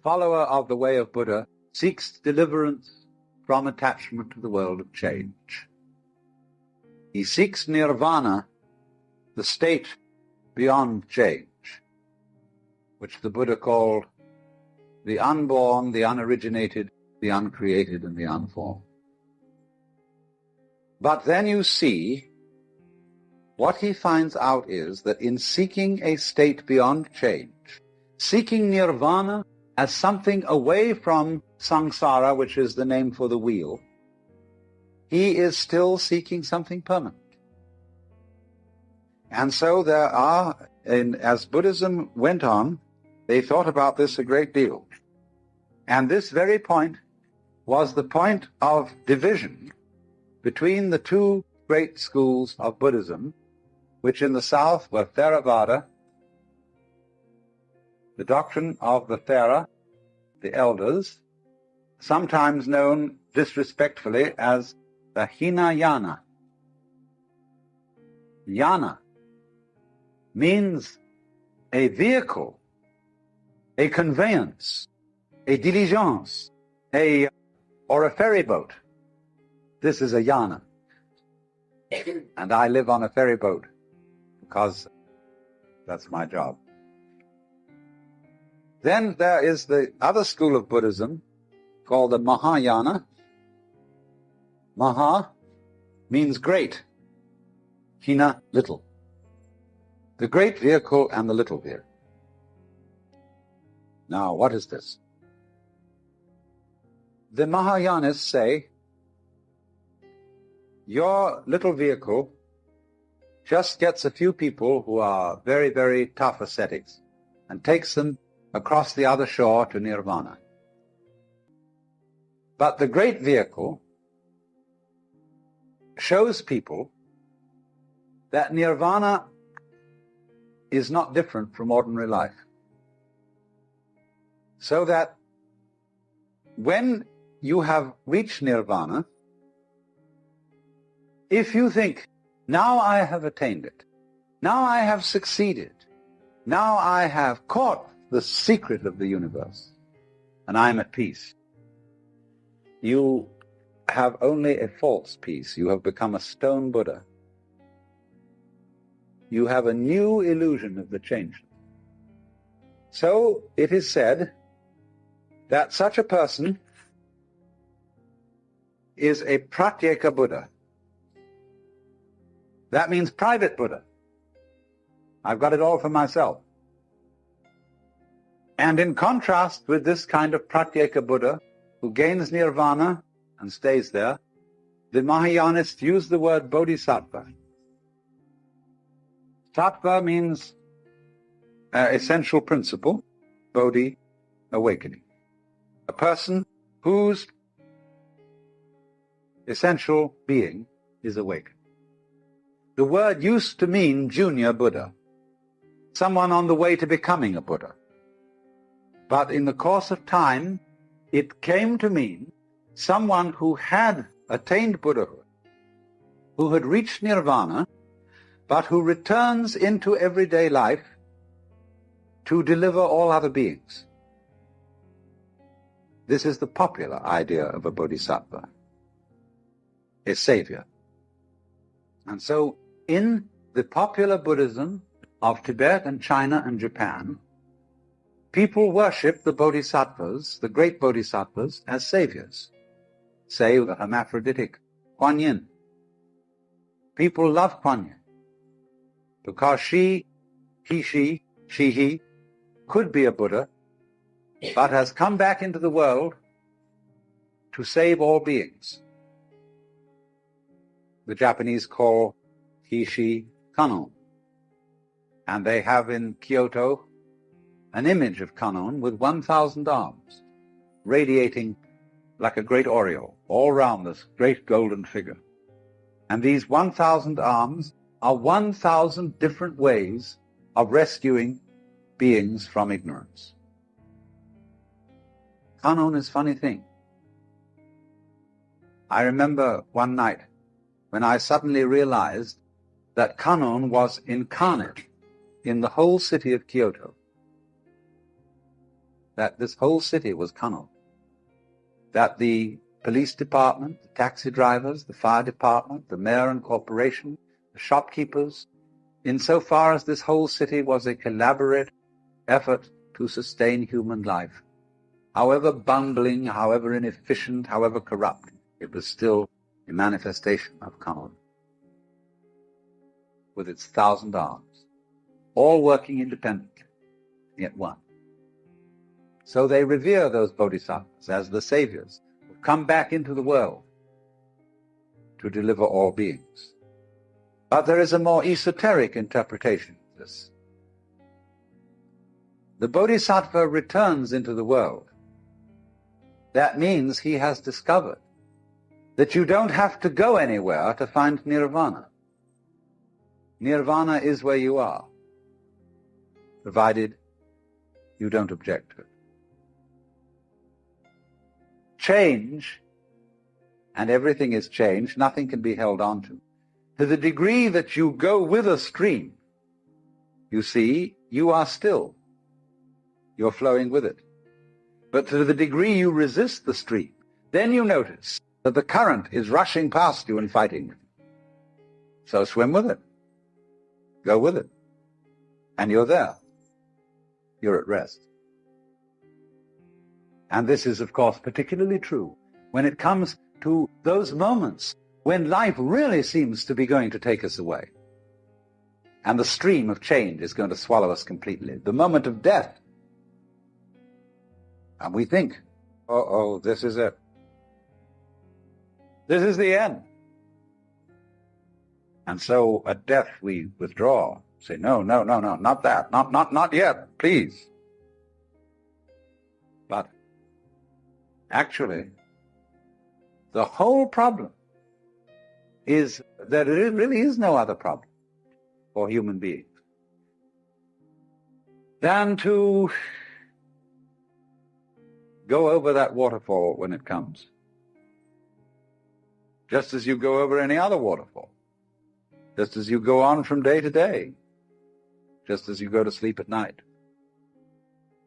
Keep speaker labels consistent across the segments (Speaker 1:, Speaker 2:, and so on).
Speaker 1: follower of the way of Buddha seeks deliverance from attachment to the world of change. He seeks nirvana, the state beyond change, which the Buddha called the unborn, the unoriginated, the uncreated, and the unformed. But then you see, what he finds out is that in seeking a state beyond change, seeking nirvana as something away from samsara, which is the name for the wheel, he is still seeking something permanent. And so there are, as Buddhism went on, they thought about this a great deal. And this very point was the point of division between the two great schools of Buddhism, which in the south were Theravada, the doctrine of the Thera, the elders, sometimes known disrespectfully as the Hinayana. Yana means a vehicle, a conveyance, a diligence, or a ferry boat. This is a yana. And I live on a ferry boat because that's my job. Then there is the other school of Buddhism called the Mahayana. Maha means great. Hina, little. The great vehicle and the little vehicle. Now, what is this? The Mahayanists say, your little vehicle just gets a few people who are very, very tough ascetics and takes them across the other shore to nirvana. But the great vehicle shows people that nirvana is not different from ordinary life. So that when you have reached nirvana, if you think, now I have attained it, now I have succeeded, now I have caught the secret of the universe, and I am at peace, you have only a false peace. You have become a stone Buddha. You have a new illusion of the changeless. So it is said that such a person is a pratyeka Buddha. That means private Buddha. I've got it all for myself. And in contrast with this kind of pratyeka Buddha, who gains nirvana and stays there, the Mahayanists use the word bodhisattva. Sattva means essential principle, bodhi, awakening. A person whose essential being is awakened. The word used to mean junior Buddha, someone on the way to becoming a Buddha. But in the course of time, it came to mean someone who had attained Buddhahood, who had reached nirvana, but who returns into everyday life to deliver all other beings. This is the popular idea of a bodhisattva, a savior. And so in the popular Buddhism of Tibet and China and Japan, people worship the bodhisattvas, the great bodhisattvas, as saviors. Say the hermaphroditic Kuan Yin. People love Kuan Yin because he could be a Buddha, but has come back into the world to save all beings. The Japanese call he Kannon. And they have in Kyoto an image of Kannon with 1,000 arms, radiating like a great aureole all round this great golden figure. And these 1,000 arms are 1,000 different ways of rescuing beings from ignorance. Kannon is a funny thing. I remember one night when I suddenly realized that Kannon was incarnate in the whole city of Kyoto. that this whole city was Kannur, that the police department, the taxi drivers, the fire department, the mayor and corporation, the shopkeepers, insofar as this whole city was a collaborative effort to sustain human life, however bungling, however inefficient, however corrupt, it was still a manifestation of Kannur, with its 1,000 arms, all working independently, yet one. So they revere those bodhisattvas as the saviors who come back into the world to deliver all beings. But there is a more esoteric interpretation of this. The bodhisattva returns into the world. That means he has discovered that you don't have to go anywhere to find nirvana. Nirvana is where you are, provided you don't object to it. Change, and everything is changed, nothing can be held on to. To the degree that you go with a stream, you see, you are still. You're flowing with it. But to the degree you resist the stream, then you notice that the current is rushing past you and fighting with you. So swim with it. Go with it. And you're there. You're at rest. And this is, of course, particularly true when it comes to those moments when life really seems to be going to take us away. And the stream of change is going to swallow us completely. The moment of death. And we think, oh, this is it. This is the end. And so at death we withdraw. Say, no, not that. Not yet, please. But actually, the whole problem is that there really is no other problem for human beings than to go over that waterfall when it comes, just as you go over any other waterfall, just as you go on from day to day, just as you go to sleep at night.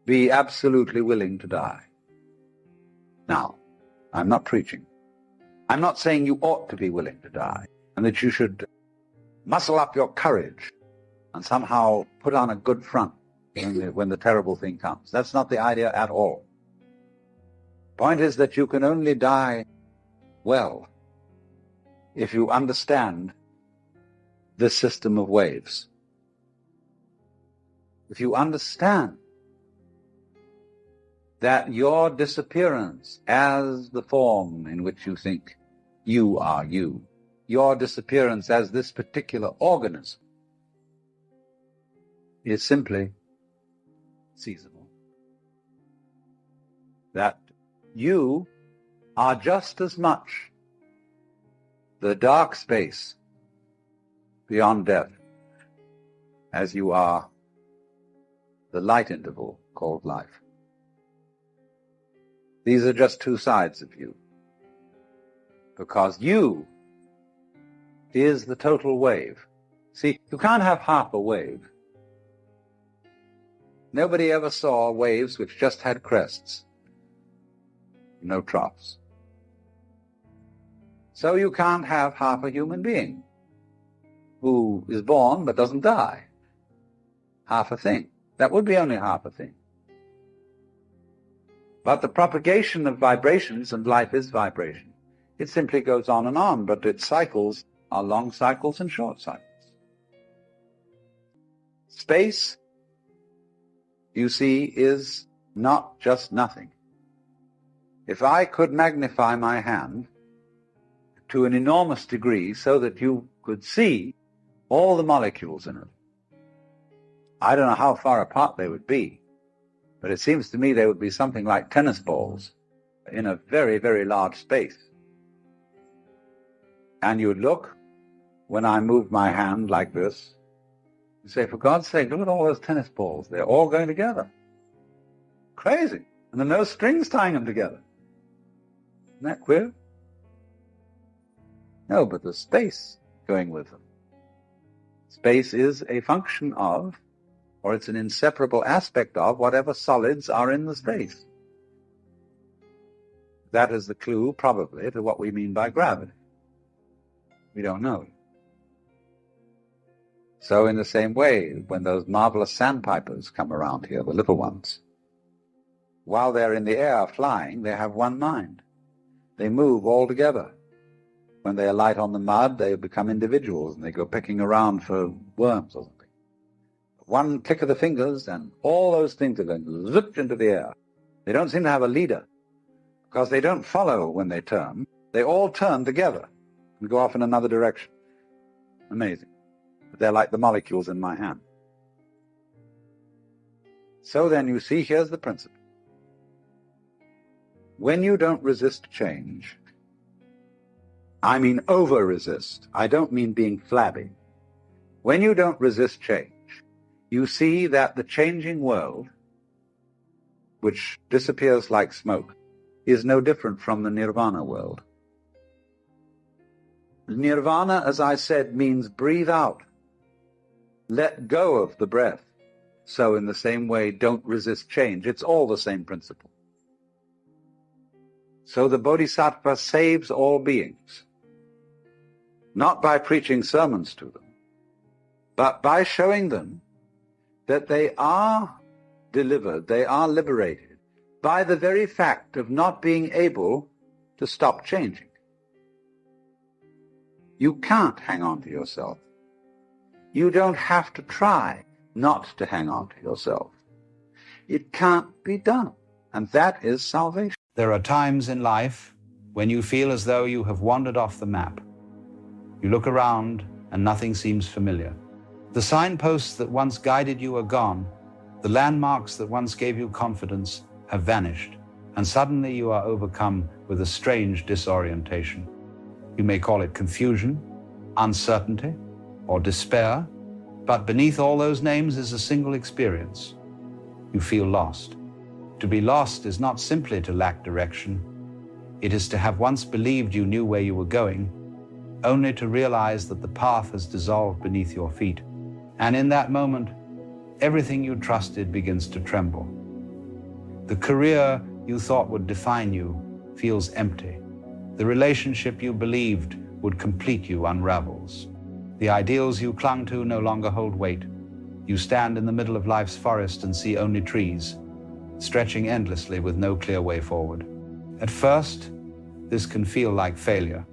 Speaker 1: Be absolutely willing to die. Now, I'm not preaching. I'm not saying you ought to be willing to die, and that you should muscle up your courage and somehow put on a good front when the terrible thing comes. That's not the idea at all. Point is that you can only die well if you understand this system of waves. If you understand that your disappearance as the form in which you think you are you, your disappearance as this particular organism, is simply seasonal. That you are just as much the dark space beyond death as you are the light interval called life. These are just two sides of you, because you is the total wave. See, you can't have half a wave. Nobody ever saw waves which just had crests, no troughs. So you can't have half a human being who is born but doesn't die. Half a thing. That would be only half a thing. But the propagation of vibrations, and life is vibration, it simply goes on and on, but its cycles are long cycles and short cycles. Space, you see, is not just nothing. If I could magnify my hand to an enormous degree so that you could see all the molecules in it, I don't know how far apart they would be, but it seems to me they would be something like tennis balls in a very, very large space. And you'd look, when I move my hand like this, you say, for God's sake, look at all those tennis balls. They're all going together. Crazy. And there are no strings tying them together. Isn't that queer? No, but there's space going with them. Space is a function of or it's an inseparable aspect of whatever solids are in the space. That is the clue, probably, to what we mean by gravity. We don't know. So in the same way, when those marvelous sandpipers come around here, the little ones, while they're in the air flying, they have one mind. They move all together. When they alight on the mud, they become individuals, and they go picking around for worms or something. One click of the fingers, and all those things are going zip into the air. They don't seem to have a leader, because they don't follow when they turn. They all turn together and go off in another direction. Amazing. They're like the molecules in my hand. So then you see, here's the principle. When you don't resist change, I mean over-resist. I don't mean being flabby. When you don't resist change, you see that the changing world, which disappears like smoke, is no different from the nirvana world. Nirvana, as I said, means breathe out. Let go of the breath. So in the same way, don't resist change. It's all the same principle. So the Bodhisattva saves all beings, not by preaching sermons to them, but by showing them that they are delivered, they are liberated by the very fact of not being able to stop changing. You can't hang on to yourself. You don't have to try not to hang on to yourself. It can't be done, and that is salvation.
Speaker 2: There are times in life when you feel as though you have wandered off the map. You look around and nothing seems familiar. The signposts that once guided you are gone. The landmarks that once gave you confidence have vanished, and suddenly you are overcome with a strange disorientation. You may call it confusion, uncertainty, or despair, but beneath all those names is a single experience. You feel lost. To be lost is not simply to lack direction. It is to have once believed you knew where you were going, only to realize that the path has dissolved beneath your feet. And in that moment, everything you trusted begins to tremble. The career you thought would define you feels empty. The relationship you believed would complete you unravels. The ideals you clung to no longer hold weight. You stand in the middle of life's forest and see only trees, stretching endlessly with no clear way forward. At first, this can feel like failure.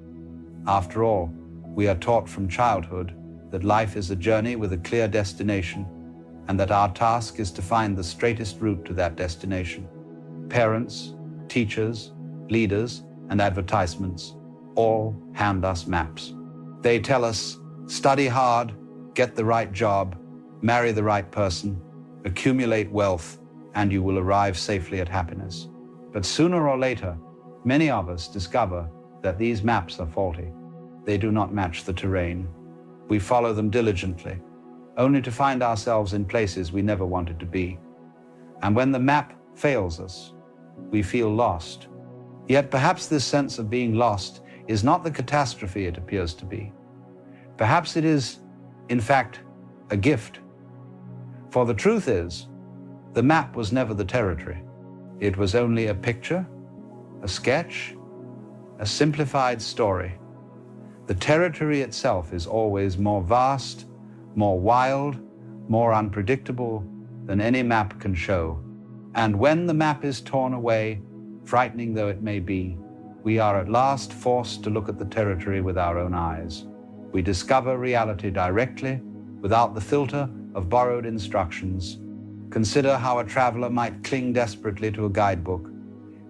Speaker 2: After all, we are taught from childhood that life is a journey with a clear destination, and that our task is to find the straightest route to that destination. Parents, teachers, leaders, and advertisements all hand us maps. They tell us, study hard, get the right job, marry the right person, accumulate wealth, and you will arrive safely at happiness. But sooner or later, many of us discover that these maps are faulty. They do not match the terrain. We follow them diligently, only to find ourselves in places we never wanted to be. And when the map fails us, we feel lost. Yet perhaps this sense of being lost is not the catastrophe it appears to be. Perhaps it is, in fact, a gift. For the truth is, the map was never the territory. It was only a picture, a sketch, a simplified story. The territory itself is always more vast, more wild, more unpredictable than any map can show. And when the map is torn away, frightening though it may be, we are at last forced to look at the territory with our own eyes. We discover reality directly, without the filter of borrowed instructions. Consider how a traveler might cling desperately to a guidebook,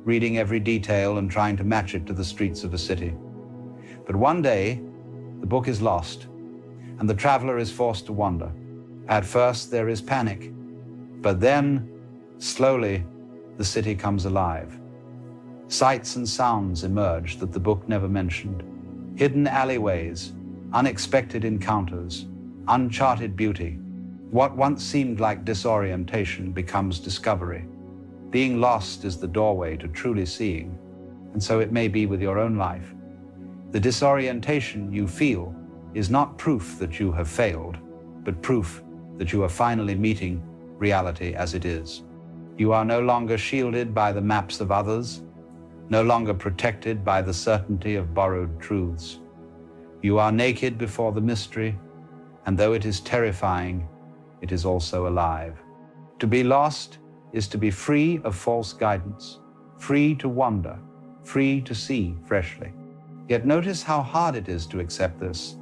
Speaker 2: reading every detail and trying to match it to the streets of a city. But one day, the book is lost, and the traveler is forced to wander. At first, there is panic, but then, slowly, the city comes alive. Sights and sounds emerge that the book never mentioned. Hidden alleyways, unexpected encounters, uncharted beauty. What once seemed like disorientation becomes discovery. Being lost is the doorway to truly seeing, and so it may be with your own life. The disorientation you feel is not proof that you have failed, but proof that you are finally meeting reality as it is. You are no longer shielded by the maps of others, no longer protected by the certainty of borrowed truths. You are naked before the mystery, and though it is terrifying, it is also alive. To be lost is to be free of false guidance, free to wander, free to see freshly. Yet notice how hard it is to accept this.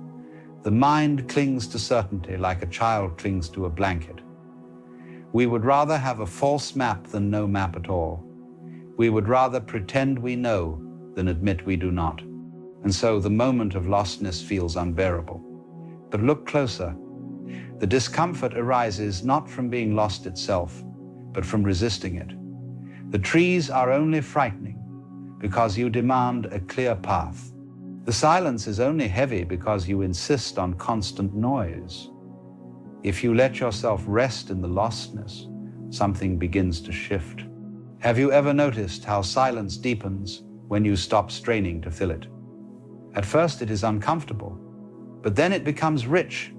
Speaker 2: The mind clings to certainty like a child clings to a blanket. We would rather have a false map than no map at all. We would rather pretend we know than admit we do not. And so the moment of lostness feels unbearable. But look closer. The discomfort arises not from being lost itself, but from resisting it. The trees are only frightening because you demand a clear path. The silence is only heavy because you insist on constant noise. If you let yourself rest in the lostness, something begins to shift. Have you ever noticed how silence deepens when you stop straining to fill it? At first it is uncomfortable, but then it becomes rich,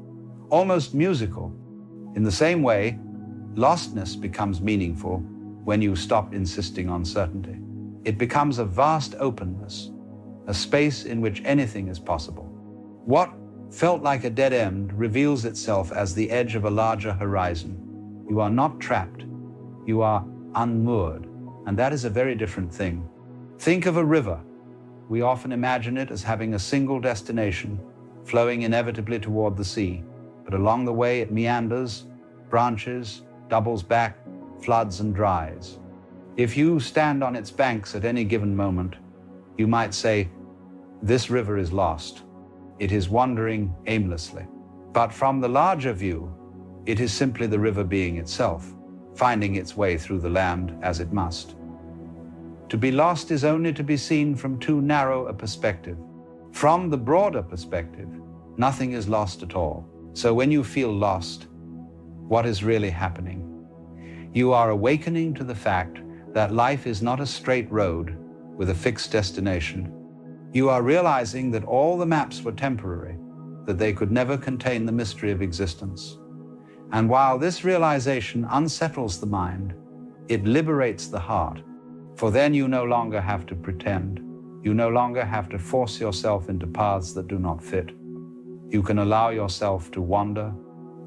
Speaker 2: almost musical. In the same way, lostness becomes meaningful when you stop insisting on certainty. It becomes a vast openness, a space in which anything is possible. What felt like a dead end reveals itself as the edge of a larger horizon. You are not trapped, you are unmoored, and that is a very different thing. Think of a river. We often imagine it as having a single destination, flowing inevitably toward the sea, but along the way it meanders, branches, doubles back, floods and dries. If you stand on its banks at any given moment, you might say, "This river is lost. It is wandering aimlessly." But from the larger view, it is simply the river being itself, finding its way through the land as it must. To be lost is only to be seen from too narrow a perspective. From the broader perspective, nothing is lost at all. So when you feel lost, what is really happening? You are awakening to the fact that life is not a straight road with a fixed destination. You are realizing that all the maps were temporary, that they could never contain the mystery of existence. And while this realization unsettles the mind, it liberates the heart. For then you no longer have to pretend. You no longer have to force yourself into paths that do not fit. You can allow yourself to wander,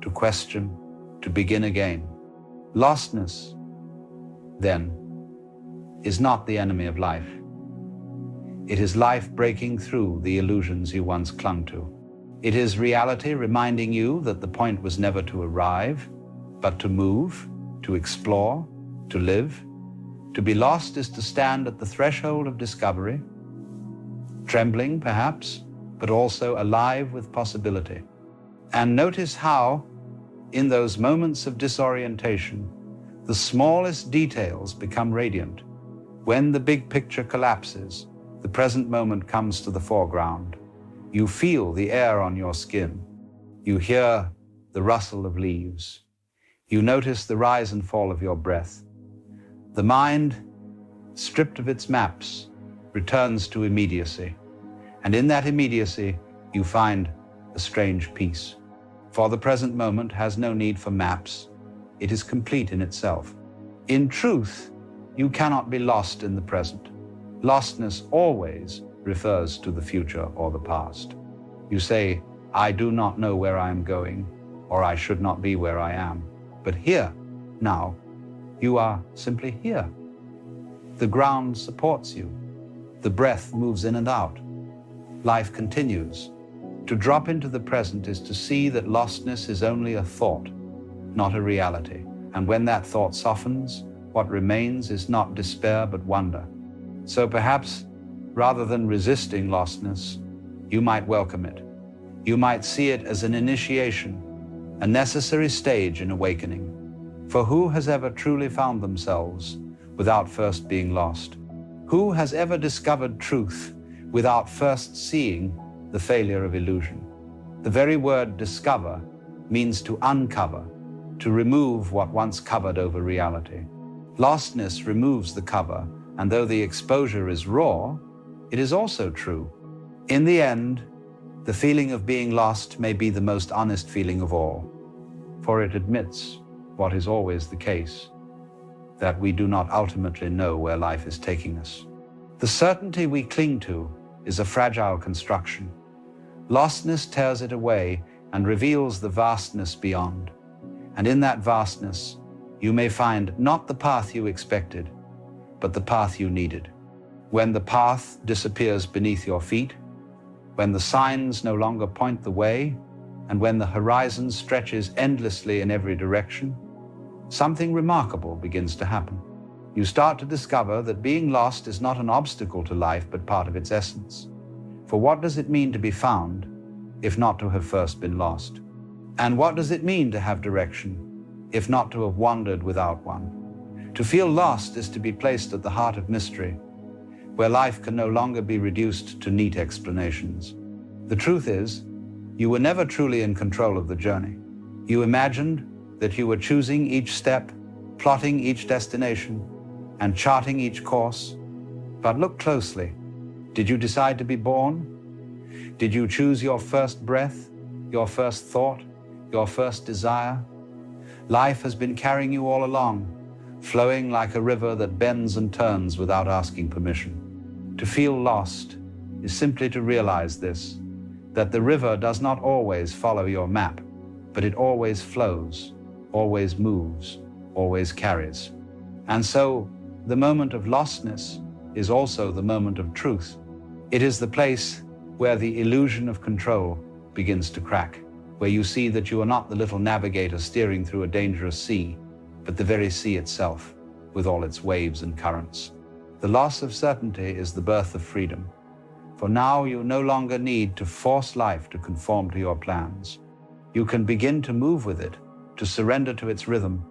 Speaker 2: to question, to begin again. Lostness, then, is not the enemy of life. It is life breaking through the illusions you once clung to. It is reality reminding you that the point was never to arrive, but to move, to explore, to live. To be lost is to stand at the threshold of discovery, trembling perhaps, but also alive with possibility. And notice how, in those moments of disorientation, the smallest details become radiant. When the big picture collapses, the present moment comes to the foreground. You feel the air on your skin. You hear the rustle of leaves. You notice the rise and fall of your breath. The mind, stripped of its maps, returns to immediacy. And in that immediacy, you find a strange peace. For the present moment has no need for maps. It is complete in itself. In truth, you cannot be lost in the present. Lostness always refers to the future or the past. You say, "I do not know where I am going," or "I should not be where I am." But here, now, you are simply here. The ground supports you. The breath moves in and out. Life continues. To drop into the present is to see that lostness is only a thought, not a reality. And when that thought softens, what remains is not despair but wonder. So perhaps, rather than resisting lostness, you might welcome it. You might see it as an initiation, a necessary stage in awakening. For who has ever truly found themselves without first being lost? Who has ever discovered truth without first seeing the failure of illusion? The very word discover means to uncover, to remove what once covered over reality. Lostness removes the cover, and though the exposure is raw, it is also true. In the end, the feeling of being lost may be the most honest feeling of all, for it admits what is always the case, that we do not ultimately know where life is taking us. The certainty we cling to is a fragile construction. Lostness tears it away and reveals the vastness beyond. And in that vastness, you may find not the path you expected, but the path you needed. When the path disappears beneath your feet, when the signs no longer point the way, and when the horizon stretches endlessly in every direction, something remarkable begins to happen. You start to discover that being lost is not an obstacle to life, but part of its essence. For what does it mean to be found, if not to have first been lost? And what does it mean to have direction, if not to have wandered without one? To feel lost is to be placed at the heart of mystery, where life can no longer be reduced to neat explanations. The truth is, you were never truly in control of the journey. You imagined that you were choosing each step, plotting each destination, and charting each course. But look closely. Did you decide to be born? Did you choose your first breath, your first thought, your first desire? Life has been carrying you all along, flowing like a river that bends and turns without asking permission. To feel lost is simply to realize this, that the river does not always follow your map, but it always flows, always moves, always carries. And so, the moment of lostness is also the moment of truth. It is the place where the illusion of control begins to crack, where you see that you are not the little navigator steering through a dangerous sea, but the very sea itself, with all its waves and currents. The loss of certainty is the birth of freedom, for now you no longer need to force life to conform to your plans. You can begin to move with it, to surrender to its rhythm,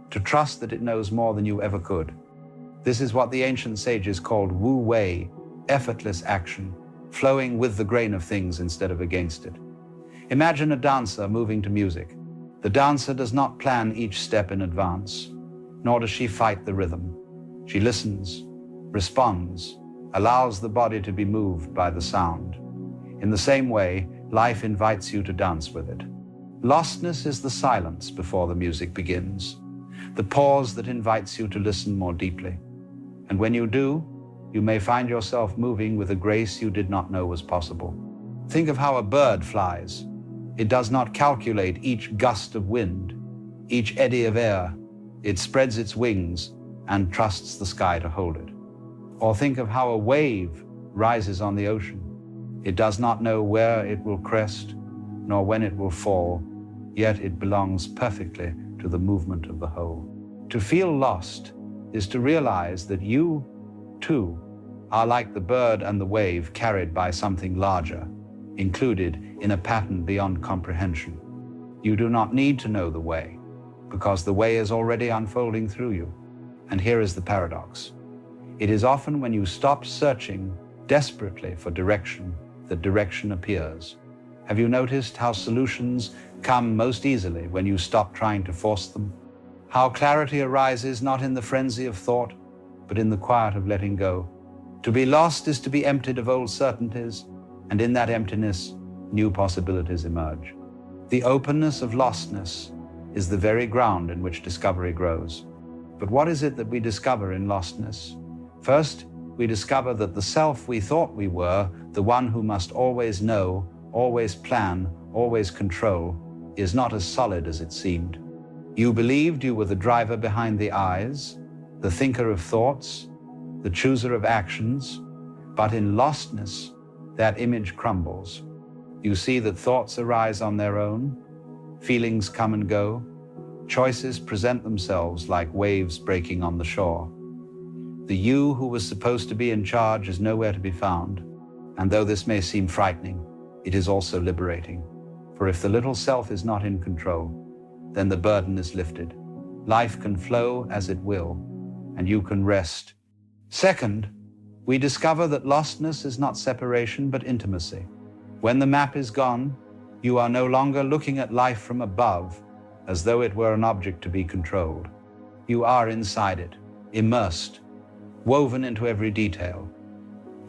Speaker 2: to trust that it knows more than you ever could. This is what the ancient sages called wu wei, effortless action, flowing with the grain of things instead of against it. Imagine a dancer moving to music. The dancer does not plan each step in advance, nor does she fight the rhythm. She listens, responds, allows the body to be moved by the sound. In the same way, life invites you to dance with it. Lostness is the silence before the music begins, the pause that invites you to listen more deeply. And when you do, you may find yourself moving with a grace you did not know was possible. Think of how a bird flies. It does not calculate each gust of wind, each eddy of air. It spreads its wings and trusts the sky to hold it. Or think of how a wave rises on the ocean. It does not know where it will crest, nor when it will fall, yet it belongs perfectly to the movement of the whole. To feel lost is to realize that you, too, are like the bird and the wave carried by something larger, included in a pattern beyond comprehension. You do not need to know the way, because the way is already unfolding through you. And here is the paradox. It is often when you stop searching desperately for direction that direction appears. Have you noticed how solutions come most easily when you stop trying to force them? How clarity arises not in the frenzy of thought, but in the quiet of letting go. To be lost is to be emptied of old certainties, and in that emptiness, new possibilities emerge. The openness of lostness is the very ground in which discovery grows. But what is it that we discover in lostness? First, we discover that the self we thought we were, the one who must always know, always plan, always control, is not as solid as it seemed. You believed you were the driver behind the eyes, the thinker of thoughts, the chooser of actions, but in lostness, that image crumbles. You see that thoughts arise on their own, feelings come and go, choices present themselves like waves breaking on the shore. The you who was supposed to be in charge is nowhere to be found, and though this may seem frightening, it is also liberating. For if the little self is not in control, then the burden is lifted. Life can flow as it will, and you can rest. Second, we discover that lostness is not separation, but intimacy. When the map is gone, you are no longer looking at life from above, as though it were an object to be controlled. You are inside it, immersed, woven into every detail.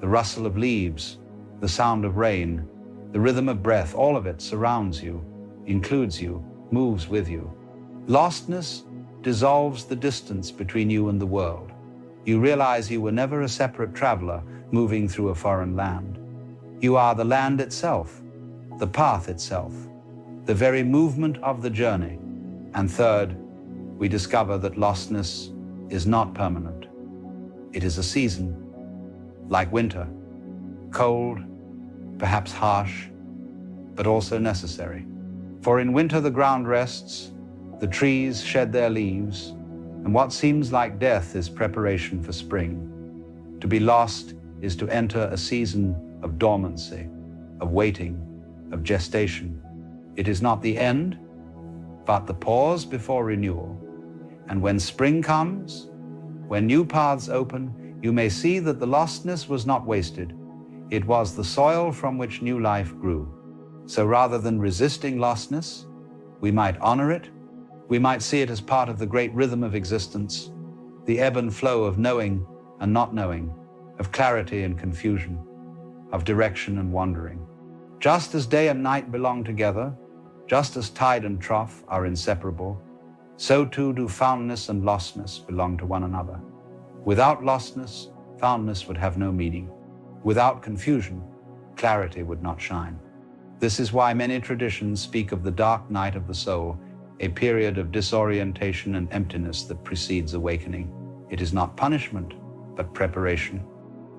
Speaker 2: The rustle of leaves, the sound of rain, the rhythm of breath, all of it surrounds you, includes you, moves with you. Lostness dissolves the distance between you and the world. You realize you were never a separate traveler moving through a foreign land. You are the land itself, the path itself, the very movement of the journey. And third, we discover that lostness is not permanent. It is a season, like winter, cold, perhaps harsh, but also necessary. For in winter the ground rests, the trees shed their leaves, and what seems like death is preparation for spring. To be lost is to enter a season of dormancy, of waiting, of gestation. It is not the end, but the pause before renewal. And when spring comes, when new paths open, you may see that the lostness was not wasted. It was the soil from which new life grew. So rather than resisting lostness, we might honor it. We might see it as part of the great rhythm of existence, the ebb and flow of knowing and not knowing, of clarity and confusion, of direction and wandering. Just as day and night belong together, just as tide and trough are inseparable, so too do foundness and lostness belong to one another. Without lostness, foundness would have no meaning. Without confusion, clarity would not shine. This is why many traditions speak of the dark night of the soul, a period of disorientation and emptiness that precedes awakening. It is not punishment, but preparation.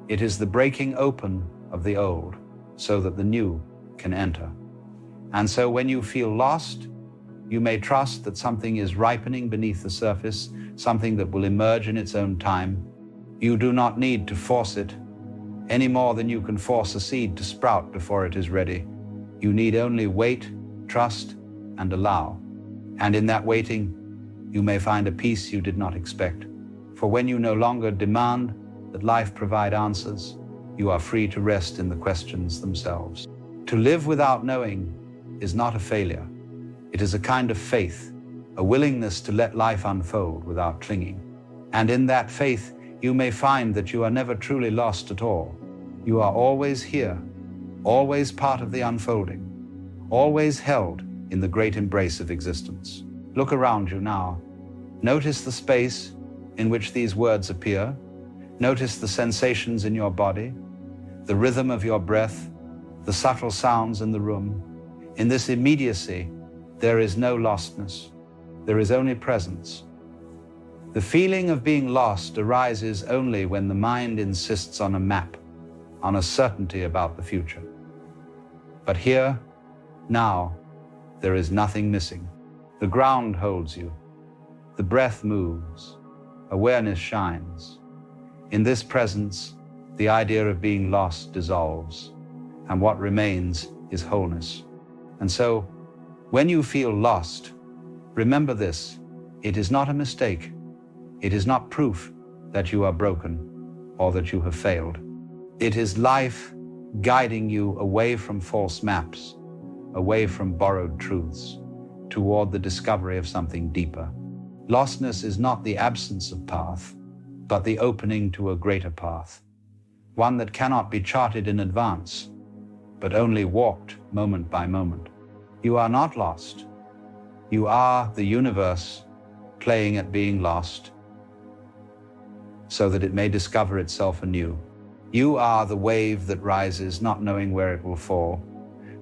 Speaker 2: It is the breaking open of the old, so that the new can enter. And so when you feel lost, you may trust that something is ripening beneath the surface, something that will emerge in its own time. You do not need to force it, any more than you can force a seed to sprout before it is ready. You need only wait, trust, and allow. And in that waiting, you may find a peace you did not expect. For when you no longer demand that life provide answers, you are free to rest in the questions themselves. To live without knowing is not a failure. It is a kind of faith, a willingness to let life unfold without clinging. And in that faith, you may find that you are never truly lost at all. You are always here, always part of the unfolding, always held in the great embrace of existence. Look around you now. Notice the space in which these words appear. Notice the sensations in your body, the rhythm of your breath, the subtle sounds in the room. In this immediacy, there is no lostness. There is only presence. The feeling of being lost arises only when the mind insists on a map, on a certainty about the future. But here, now, there is nothing missing. The ground holds you. The breath moves. Awareness shines. In this presence, the idea of being lost dissolves, and what remains is wholeness. And so, when you feel lost, remember this: it is not a mistake. It is not proof that you are broken or that you have failed. It is life guiding you away from false maps, away from borrowed truths, toward the discovery of something deeper. Lostness is not the absence of path, but the opening to a greater path, one that cannot be charted in advance, but only walked moment by moment. You are not lost. You are the universe playing at being lost, so that it may discover itself anew. You are the wave that rises, not knowing where it will fall,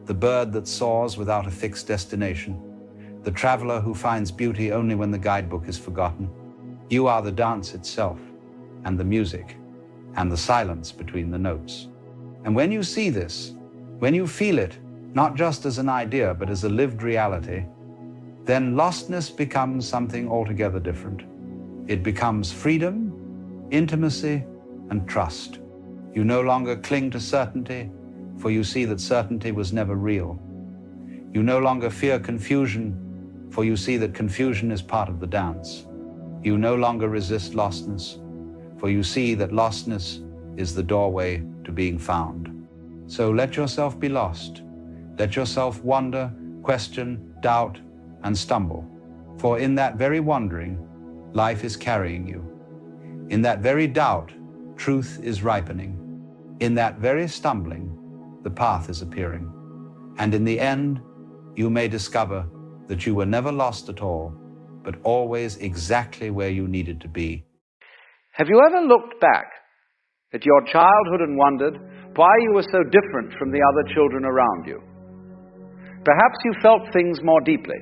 Speaker 2: the bird that soars without a fixed destination, the traveler who finds beauty only when the guidebook is forgotten. You are the dance itself, and the music, and the silence between the notes. And when you see this, when you feel it, not just as an idea, but as a lived reality, then lostness becomes something altogether different. It becomes freedom, intimacy, and trust. You no longer cling to certainty, for you see that certainty was never real. You no longer fear confusion, for you see that confusion is part of the dance. You no longer resist lostness, for you see that lostness is the doorway to being found. So let yourself be lost. Let yourself wonder, question, doubt, and stumble. For in that very wandering, life is carrying you. In that very doubt, truth is ripening. In that very stumbling, the path is appearing. And in the end, you may discover that you were never lost at all, but always exactly where you needed to be.
Speaker 3: Have you ever looked back at your childhood and wondered why you were so different from the other children around you? Perhaps you felt things more deeply.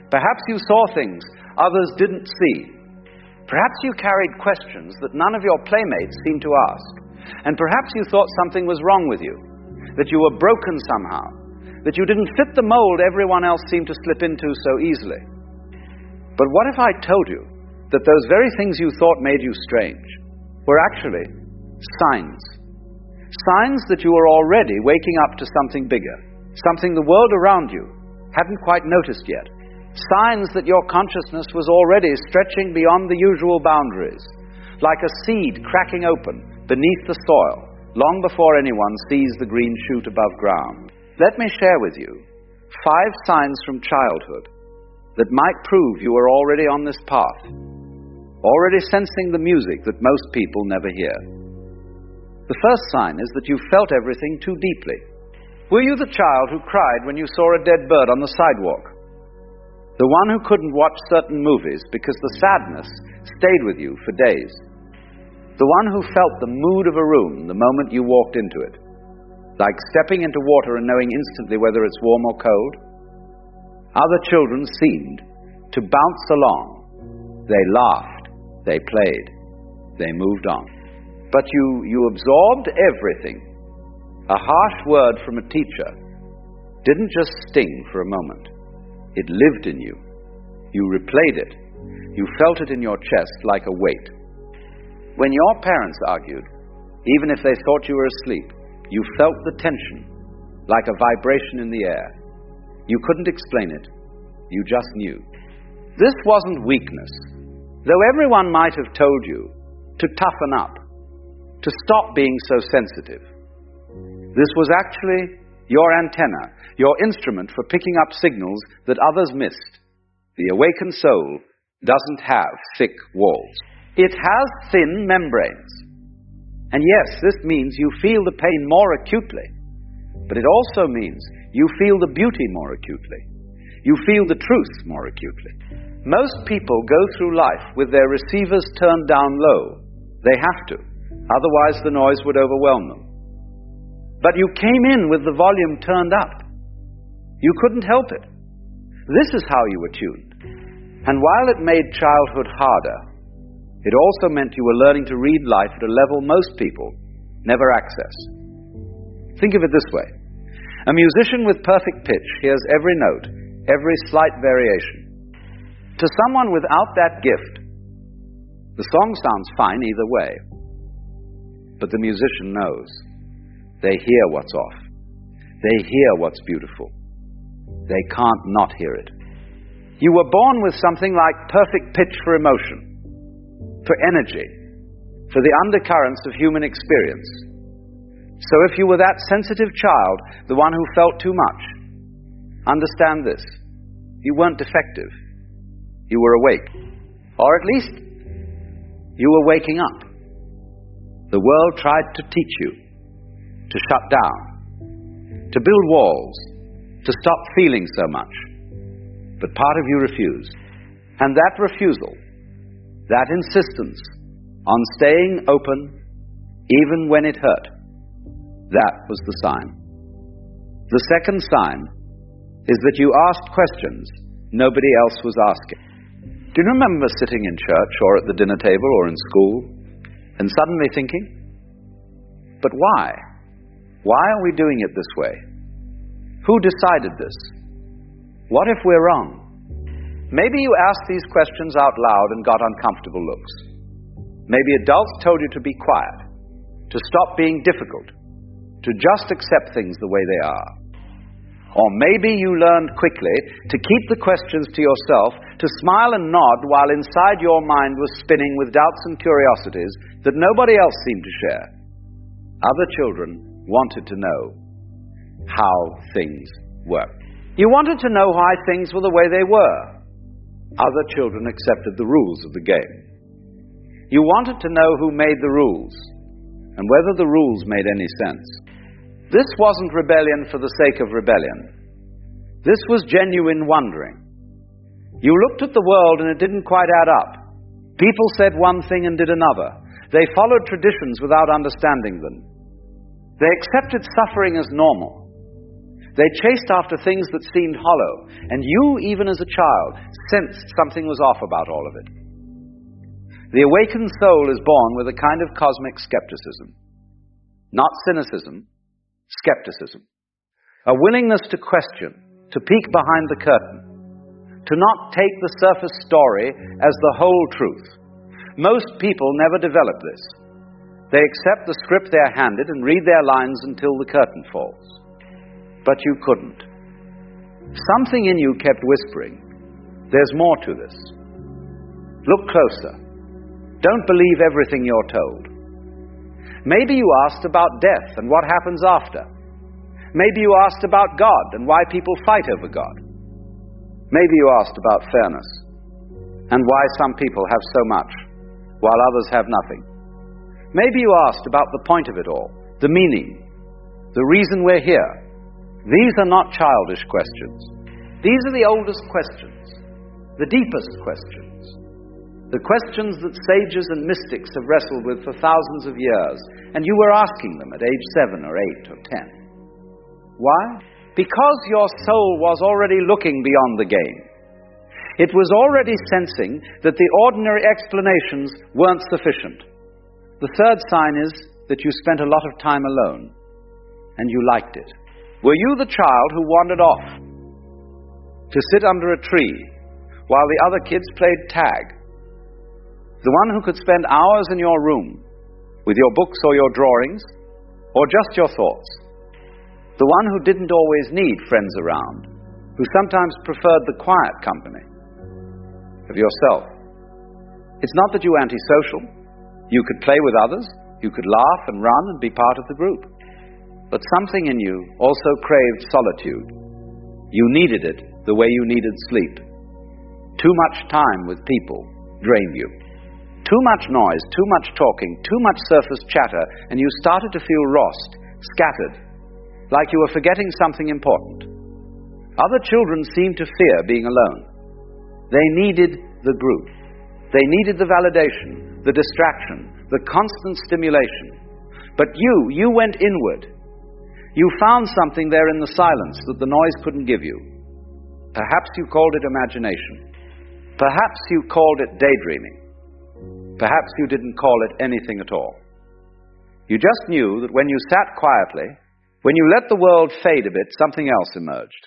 Speaker 3: Perhaps you saw things others didn't see. Perhaps you carried questions that none of your playmates seemed to ask. And perhaps you thought something was wrong with you, that you were broken somehow, that you didn't fit the mold everyone else seemed to slip into so easily. But what if I told you that those very things you thought made you strange were actually signs? Signs that you were already waking up to something bigger, something the world around you hadn't quite noticed yet. Signs that your consciousness was already stretching beyond the usual boundaries, like a seed cracking open beneath the soil, long before anyone sees the green shoot above ground. Let me share with you 5 signs from childhood that might prove you are already on this path, already sensing the music that most people never hear. The first sign is that you felt everything too deeply. Were you the child who cried when you saw a dead bird on the sidewalk? The one who couldn't watch certain movies because the sadness stayed with you for days? The one who felt the mood of a room the moment you walked into it, like stepping into water and knowing instantly whether it's warm or cold? Other children seemed to bounce along. They laughed, they played, they moved on. But you absorbed everything. A harsh word from a teacher didn't just sting for a moment. It lived in you. You replayed it. You felt it in your chest like a weight. When your parents argued, even if they thought you were asleep, you felt the tension, like a vibration in the air. You couldn't explain it. You just knew. This wasn't weakness, though everyone might have told you to toughen up, to stop being so sensitive. This was actually your antenna, your instrument for picking up signals that others missed. The awakened soul doesn't have thick walls. It has thin membranes. And yes, this means you feel the pain more acutely, but it also means you feel the beauty more acutely. You feel the truth more acutely. Most people go through life with their receivers turned down low. They have to, otherwise the noise would overwhelm them. But you came in with the volume turned up. You couldn't help it. This is how you were tuned. And while it made childhood harder, it also meant you were learning to read life at a level most people never access. Think of it this way. A musician with perfect pitch hears every note, every slight variation. To someone without that gift, the song sounds fine either way. But the musician knows. They hear what's off. They hear what's beautiful. They can't not hear it. You were born with something like perfect pitch for emotion, for energy, for the undercurrents of human experience. So if you were that sensitive child, the one who felt too much, understand this: you weren't defective. You were awake. Or at least, you were waking up. The world tried to teach you to shut down, to build walls, to stop feeling so much. But part of you refused. And that refusal, that insistence on staying open even when it hurt, that was the sign. The second sign is that you asked questions nobody else was asking. Do you remember sitting in church or at the dinner table or in school and suddenly thinking, but why? Why are we doing it this way? Who decided this? What if we're wrong? Maybe you asked these questions out loud and got uncomfortable looks. Maybe adults told you to be quiet, to stop being difficult, to just accept things the way they are. Or maybe you learned quickly to keep the questions to yourself, to smile and nod while inside your mind was spinning with doubts and curiosities that nobody else seemed to share. Other children wanted to know how things worked. You wanted to know why things were the way they were. Other children accepted the rules of the game. You wanted to know who made the rules and whether the rules made any sense. This wasn't rebellion for the sake of rebellion. This was genuine wondering. You looked at the world and it didn't quite add up. People said one thing and did another. They followed traditions without understanding them. They accepted suffering as normal. They chased after things that seemed hollow, and you, even as a child, sensed something was off about all of it. The awakened soul is born with a kind of cosmic skepticism. Not cynicism, skepticism. A willingness to question, to peek behind the curtain, to not take the surface story as the whole truth. Most people never develop this. They accept the script they're handed and read their lines until the curtain falls. But you couldn't. Something in you kept whispering, there's more to this. Look closer. Don't believe everything you're told. Maybe you asked about death and what happens after. Maybe you asked about God and why people fight over God. Maybe you asked about fairness and why some people have so much while others have nothing. Maybe you asked about the point of it all, the meaning, the reason we're here. These are not childish questions. These are the oldest questions, the deepest questions, the questions that sages and mystics have wrestled with for thousands of years, and you were asking them at age 7 or 8 or 10. Why? Because your soul was already looking beyond the game. It was already sensing that the ordinary explanations weren't sufficient. The third sign is that you spent a lot of time alone, and you liked it. Were you the child who wandered off to sit under a tree while the other kids played tag? The one who could spend hours in your room with your books or your drawings, or just your thoughts? The one who didn't always need friends around, who sometimes preferred the quiet company of yourself. It's not that you were antisocial. You could play with others, you could laugh and run and be part of the group. But something in you also craved solitude. You needed it the way you needed sleep. Too much time with people drained you. Too much noise, too much talking, too much surface chatter, and you started to feel lost, scattered, like you were forgetting something important. Other children seemed to fear being alone. They needed the group. They needed the validation, the distraction, the constant stimulation. But you went inward. You found something there in the silence that the noise couldn't give you. Perhaps you called it imagination. Perhaps you called it daydreaming. Perhaps you didn't call it anything at all. You just knew that when you sat quietly, when you let the world fade a bit, something else emerged.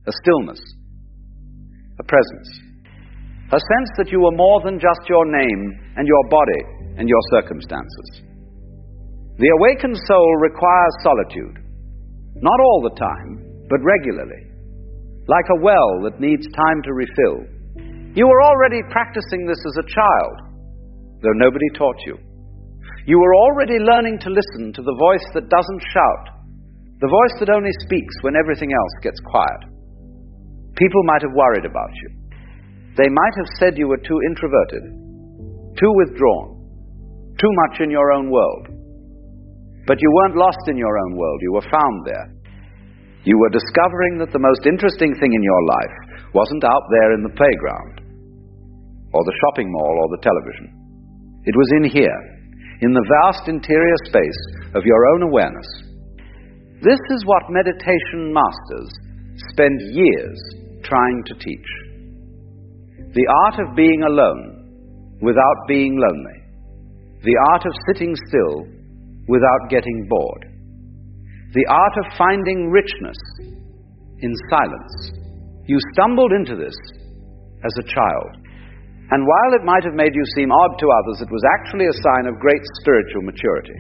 Speaker 3: A stillness. A presence. A sense that you were more than just your name and your body and your circumstances. The awakened soul requires solitude. Not all the time, but regularly. Like a well that needs time to refill. You were already practicing this as a child, though nobody taught you. You were already learning to listen to the voice that doesn't shout, the voice that only speaks when everything else gets quiet. People might have worried about you. They might have said you were too introverted, too withdrawn, too much in your own world. But you weren't lost in your own world, you were found there. You were discovering that the most interesting thing in your life wasn't out there in the playground, or the shopping mall, or the television. It was in here, in the vast interior space of your own awareness. This is what meditation masters spend years trying to teach. The art of being alone without being lonely. The art of sitting still without getting bored. The art of finding richness in silence. You stumbled into this as a child. And while it might have made you seem odd to others, it was actually a sign of great spiritual maturity.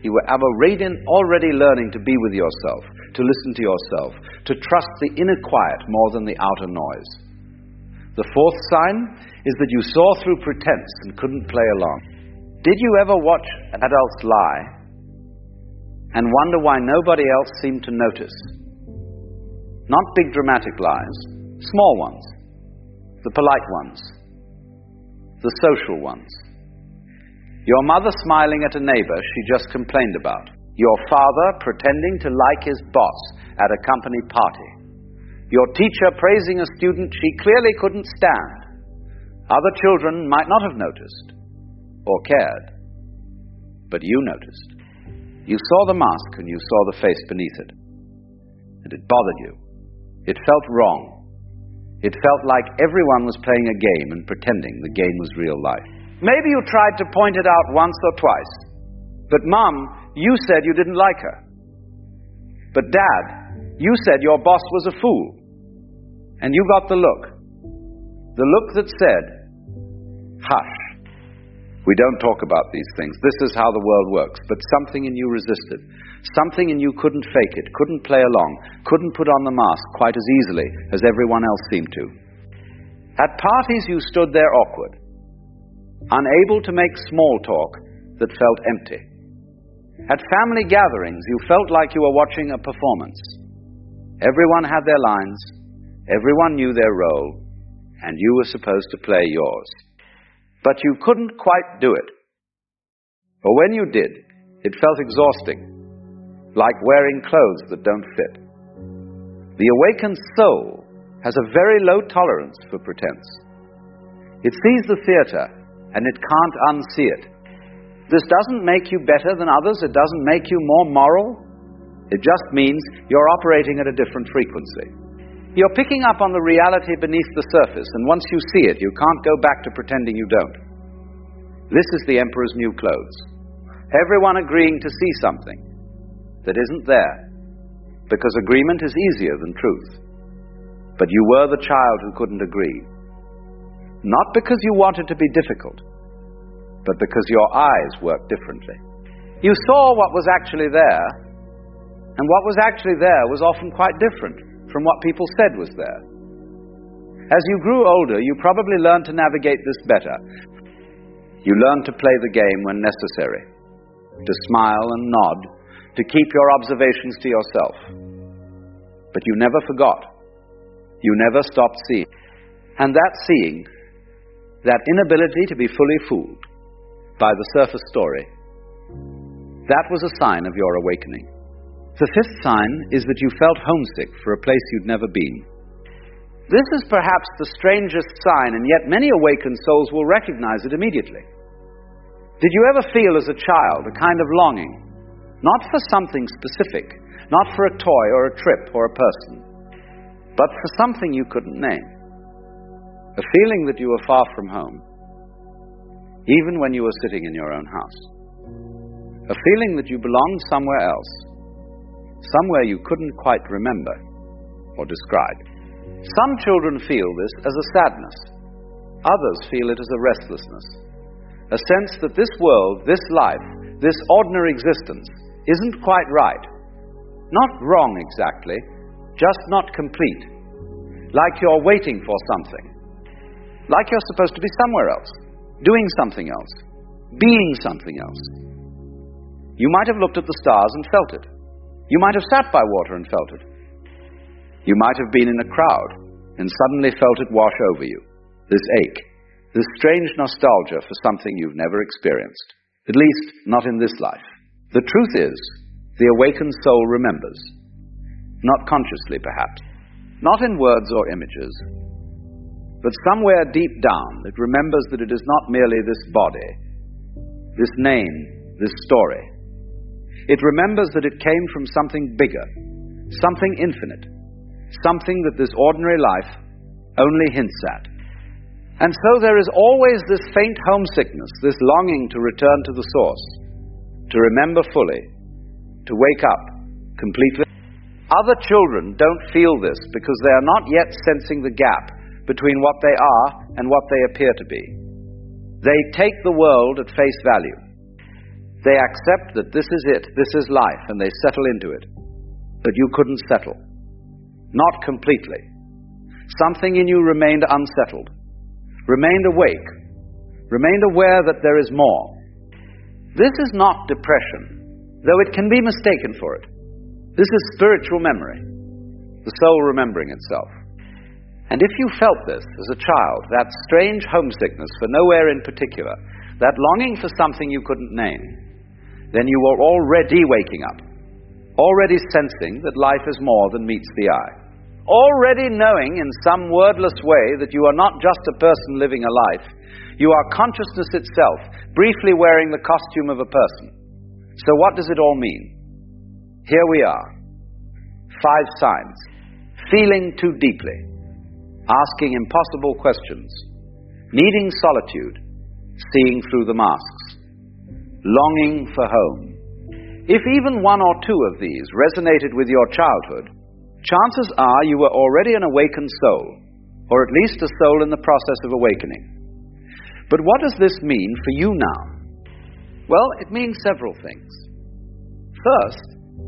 Speaker 3: You were already learning to be with yourself, to listen to yourself, to trust the inner quiet more than the outer noise. The fourth sign is that you saw through pretense and couldn't play along. Did you ever watch adults lie and wonder why nobody else seemed to notice? Not big dramatic lies, small ones, the polite ones, the social ones. Your mother smiling at a neighbor she just complained about. Your father pretending to like his boss at a company party. Your teacher praising a student she clearly couldn't stand. Other children might not have noticed or cared, but you noticed. You saw the mask and you saw the face beneath it, and it bothered you. It felt wrong. It felt like everyone was playing a game and pretending the game was real life. Maybe you tried to point it out once or twice, but Mum, you said you didn't like her. But Dad, you said your boss was a fool, and you got the look that said, hush. We don't talk about these things. This is how the world works. But something in you resisted. Something in you couldn't fake it, couldn't play along, couldn't put on the mask quite as easily as everyone else seemed to. At parties you stood there awkward, unable to make small talk that felt empty. At family gatherings you felt like you were watching a performance. Everyone had their lines, everyone knew their role, and you were supposed to play yours. But you couldn't quite do it. Or when you did, it felt exhausting, like wearing clothes that don't fit. The awakened soul has a very low tolerance for pretense. It sees the theater, and it can't unsee it. This doesn't make you better than others. It doesn't make you more moral. It just means you're operating at a different frequency. You're picking up on the reality beneath the surface, and once you see it, you can't go back to pretending you don't. This is the emperor's new clothes. Everyone agreeing to see something that isn't there, because agreement is easier than truth. But you were the child who couldn't agree. Not because you wanted to be difficult, but because your eyes worked differently. You saw what was actually there, and what was actually there was often quite different from what people said was there. As you grew older, you probably learned to navigate this better. You learned to play the game when necessary, to smile and nod, to keep your observations to yourself. But you never forgot. You never stopped seeing. And that seeing, that inability to be fully fooled by the surface story, that was a sign of your awakening. The fifth sign is that you felt homesick for a place you'd never been. This is perhaps the strangest sign, and yet many awakened souls will recognize it immediately. Did you ever feel as a child a kind of longing, not for something specific, not for a toy or a trip or a person, but for something you couldn't name? A feeling that you were far from home, even when you were sitting in your own house. A feeling that you belonged somewhere else, somewhere you couldn't quite remember or describe. Some children feel this as a sadness. Others feel it as a restlessness. A sense that this world, this life, this ordinary existence isn't quite right. Not wrong exactly, just not complete. Like you're waiting for something. Like you're supposed to be somewhere else, doing something else, being something else. You might have looked at the stars and felt it. You might have sat by water and felt it. You might have been in a crowd and suddenly felt it wash over you. This ache, this strange nostalgia for something you've never experienced, at least not in this life. The truth is, the awakened soul remembers. Not consciously, perhaps. Not in words or images. But somewhere deep down, it remembers that it is not merely this body, this name, this story. It remembers that it came from something bigger, something infinite, something that this ordinary life only hints at. And so there is always this faint homesickness, this longing to return to the source, to remember fully, to wake up completely. Other children don't feel this because they are not yet sensing the gap between what they are and what they appear to be. They take the world at face value. They accept that this is it, this is life, and they settle into it. But you couldn't settle. Not completely. Something in you remained unsettled, remained awake, remained aware that there is more. This is not depression, though it can be mistaken for it. This is spiritual memory, the soul remembering itself. And if you felt this as a child, that strange homesickness for nowhere in particular, that longing for something you couldn't name, then you were already waking up, already sensing that life is more than meets the eye. already knowing in some wordless way that you are not just a person living a life, you are consciousness itself, briefly wearing the costume of a person. So what does it all mean? Here we are. 5 signs. Feeling too deeply. Asking impossible questions. Needing solitude. Seeing through the masks. Longing for home. If even 1 or 2 of these resonated with your childhood, chances are you were already an awakened soul, or at least a soul in the process of awakening. But what does this mean for you now? Well, it means several things. First,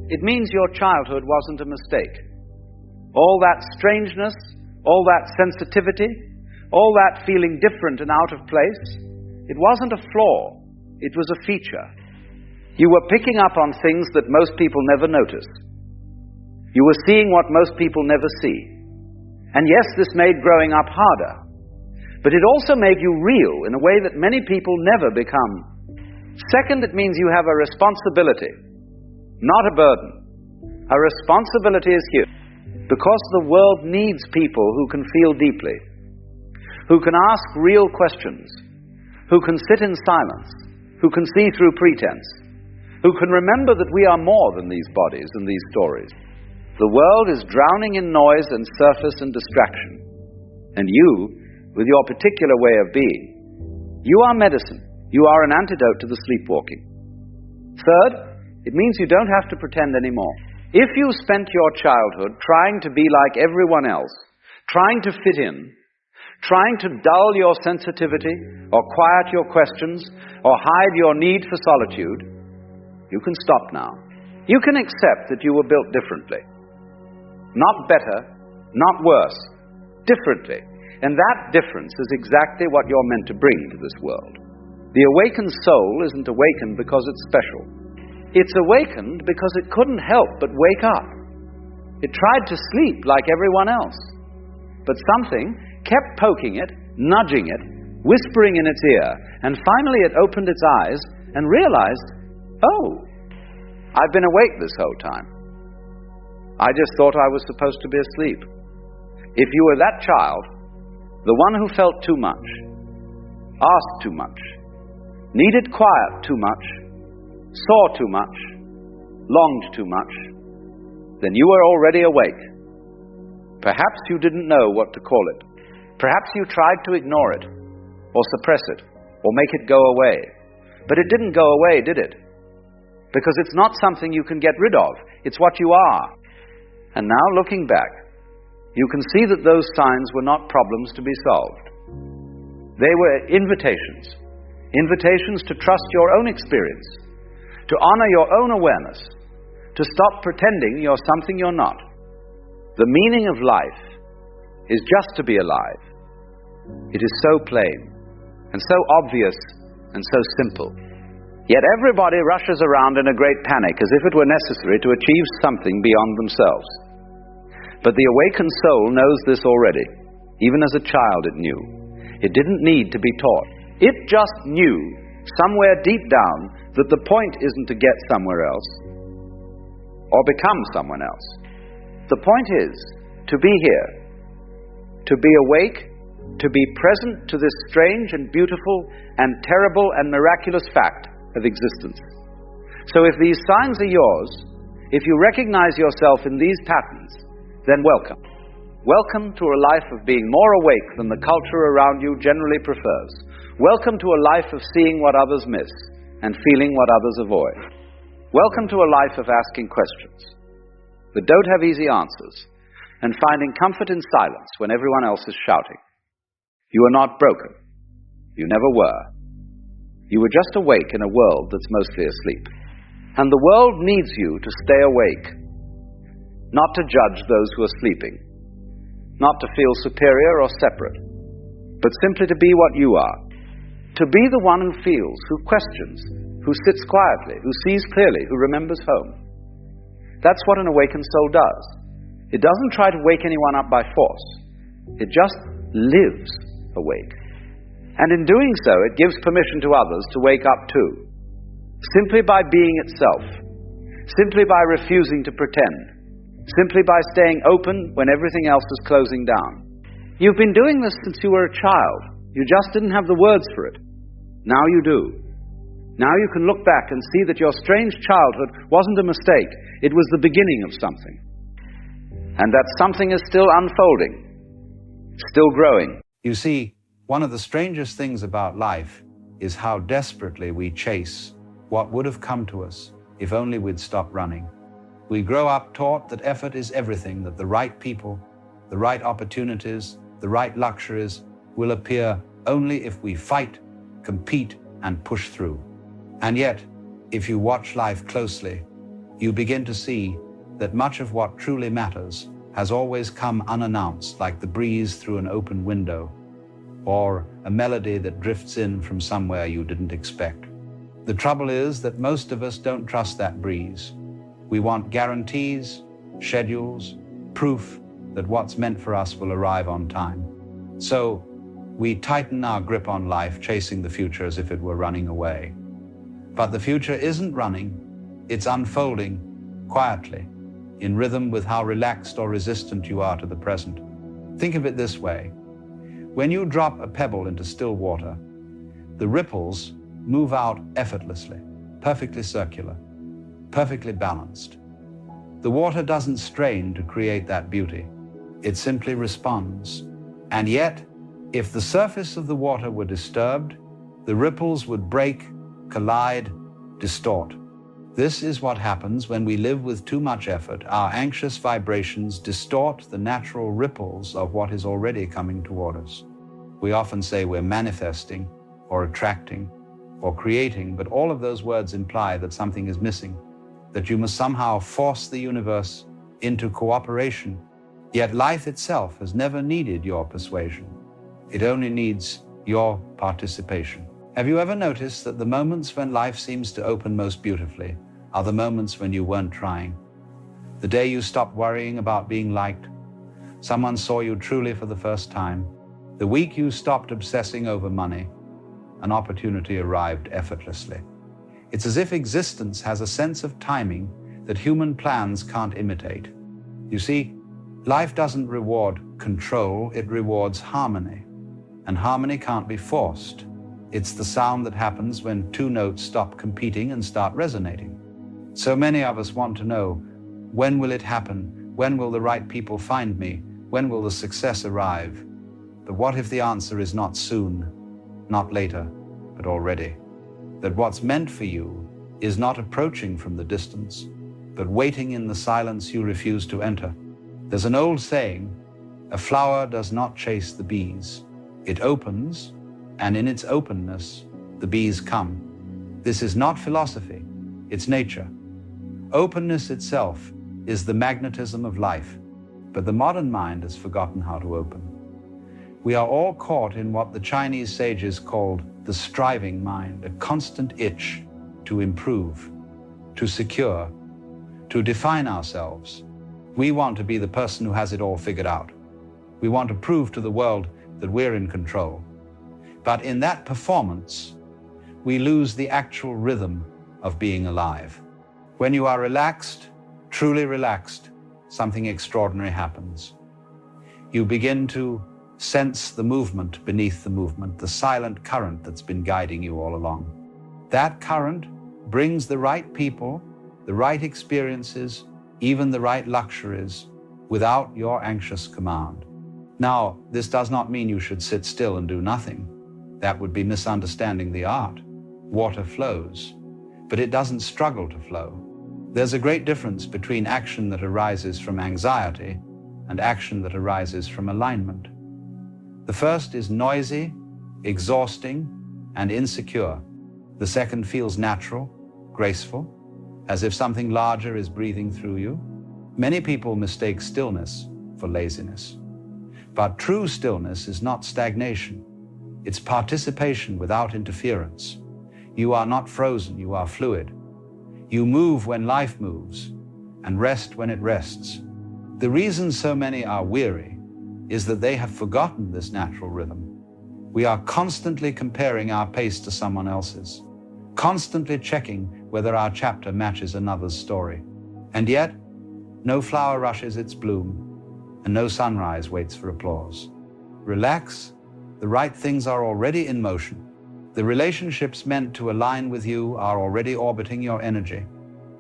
Speaker 3: it means your childhood wasn't a mistake. All that strangeness, all that sensitivity, all that feeling different and out of place, it wasn't a flaw, it was a feature. You were picking up on things that most people never notice. You were seeing what most people never see. And yes, this made growing up harder. But it also made you real in a way that many people never become. Second, it means you have a responsibility, not a burden. A responsibility is huge, because the world needs people who can feel deeply, who can ask real questions, who can sit in silence, who can see through pretense, who can remember that we are more than these bodies and these stories. The world is drowning in noise and surface and distraction. And you, with your particular way of being, you are medicine. You are an antidote to the sleepwalking. Third, it means you don't have to pretend anymore. If you spent your childhood trying to be like everyone else, trying to fit in, trying to dull your sensitivity, or quiet your questions, or hide your need for solitude, you can stop now. You can accept that you were built differently. Not better, not worse, differently. And that difference is exactly what you're meant to bring to this world. The awakened soul isn't awakened because it's special. It's awakened because it couldn't help but wake up. It tried to sleep like everyone else. But something kept poking it, nudging it, whispering in its ear, and finally it opened its eyes and realized, oh, I've been awake this whole time. I just thought I was supposed to be asleep. If you were that child, the one who felt too much, asked too much, needed quiet too much, saw too much, longed too much, then you were already awake. Perhaps you didn't know what to call it. Perhaps you tried to ignore it, or suppress it, or make it go away. But it didn't go away, did it? Because it's not something you can get rid of. It's what you are. And now, looking back, you can see that those signs were not problems to be solved. They were invitations. Invitations to trust your own experience, to honor your own awareness, to stop pretending you're something you're not. The meaning of life is just to be alive. It is so plain, and so obvious, and so simple. Yet everybody rushes around in a great panic as if it were necessary to achieve something beyond themselves. But the awakened soul knows this already. Even as a child it knew. It didn't need to be taught. It just knew, somewhere deep down, that the point isn't to get somewhere else or become someone else. The point is to be here, to be awake, to be present to this strange and beautiful and terrible and miraculous fact of existence. So if these signs are yours, if you recognize yourself in these patterns, then welcome. Welcome to a life of being more awake than the culture around you generally prefers. Welcome to a life of seeing what others miss and feeling what others avoid. Welcome to a life of asking questions that don't have easy answers and finding comfort in silence when everyone else is shouting. You are not broken. You never were. You were just awake in a world that's mostly asleep. And the world needs you to stay awake, not to judge those who are sleeping, not to feel superior or separate, but simply to be what you are, to be the one who feels, who questions, who sits quietly, who sees clearly, who remembers home. That's what an awakened soul does. It doesn't try to wake anyone up by force. It just lives awake. And in doing so, it gives permission to others to wake up too, simply by being itself, simply by refusing to pretend, simply by staying open when everything else is closing down. You've been doing this since you were a child. You just didn't have the words for it. Now you do. Now you can look back and see that your strange childhood wasn't a mistake. It was the beginning of something. And that something is still unfolding, still growing.
Speaker 2: You see, one of the strangest things about life is how desperately we chase what would have come to us if only we'd stopped running. We grow up taught that effort is everything, that the right people, the right opportunities, the right luxuries will appear only if we fight, compete, and push through. And yet, if you watch life closely, you begin to see that much of what truly matters has always come unannounced, like the breeze through an open window, or a melody that drifts in from somewhere you didn't expect. The trouble is that most of us don't trust that breeze. We want guarantees, schedules, proof that what's meant for us will arrive on time. So we tighten our grip on life, chasing the future as if it were running away. But the future isn't running, it's unfolding quietly, in rhythm with how relaxed or resistant you are to the present. Think of it this way. When you drop a pebble into still water, the ripples move out effortlessly, perfectly circular, perfectly balanced. The water doesn't strain to create that beauty. It simply responds. And yet, if the surface of the water were disturbed, the ripples would break, collide, distort. This is what happens when we live with too much effort. Our anxious vibrations distort the natural ripples of what is already coming toward us. We often say we're manifesting, or attracting, or creating, but all of those words imply that something is missing, that you must somehow force the universe into cooperation. Yet life itself has never needed your persuasion. It only needs your participation. Have you ever noticed that the moments when life seems to open most beautifully are the moments when you weren't trying? The day you stopped worrying about being liked, someone saw you truly for the first time. The week you stopped obsessing over money, an opportunity arrived effortlessly. It's as if existence has a sense of timing that human plans can't imitate. You see, life doesn't reward control, it rewards harmony. And harmony can't be forced. It's the sound that happens when two notes stop competing and start resonating. So many of us want to know, when will it happen? When will the right people find me? When will the success arrive? But what if the answer is not soon, not later, but already? That what's meant for you is not approaching from the distance, but waiting in the silence you refuse to enter. There's an old saying, a flower does not chase the bees. It opens, and in its openness, the bees come. This is not philosophy, it's nature. Openness itself is the magnetism of life, but the modern mind has forgotten how to open. We are all caught in what the Chinese sages called the striving mind, a constant itch to improve, to secure, to define ourselves. We want to be the person who has it all figured out. We want to prove to the world that we're in control. But in that performance, we lose the actual rhythm of being alive. When you are relaxed, truly relaxed, something extraordinary happens. You begin to sense the movement beneath the movement, the silent current that's been guiding you all along. That current brings the right people, the right experiences, even the right luxuries, without your anxious command. Now, this does not mean you should sit still and do nothing. That would be misunderstanding the art. Water flows, but it doesn't struggle to flow. There's a great difference between action that arises from anxiety and action that arises from alignment. The first is noisy, exhausting, and insecure. The second feels natural, graceful, as if something larger is breathing through you. Many people mistake stillness for laziness. But true stillness is not stagnation. It's participation without interference. You are not frozen, you are fluid. You move when life moves, and rest when it rests. The reason so many are weary is that they have forgotten this natural rhythm. We are constantly comparing our pace to someone else's, constantly checking whether our chapter matches another's story. And yet, No flower rushes its bloom, and no sunrise waits for applause. Relax. The right things are already in motion. The relationships meant to align with you are already orbiting your energy.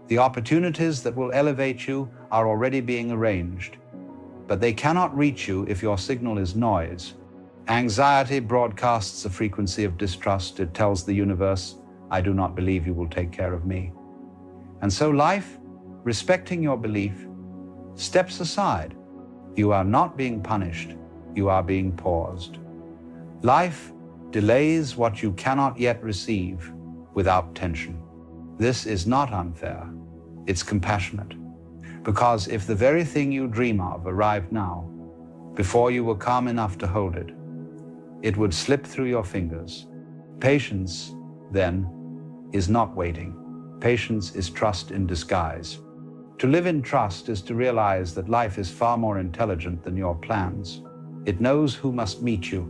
Speaker 2: The opportunities that will elevate you are already being arranged. But they cannot reach you if your signal is noise. Anxiety broadcasts a frequency of distrust. It tells the universe, I do not believe you will take care of me. And so life, respecting your belief, steps aside. You are not being punished. You are being paused. Life delays what you cannot yet receive without tension. This is not unfair. It's compassionate. Because if the very thing you dream of arrived now, before you were calm enough to hold it, it would slip through your fingers. Patience, then, is not waiting. Patience is trust in disguise. To live in trust is to realize that life is far more intelligent than your plans. It knows who must meet you,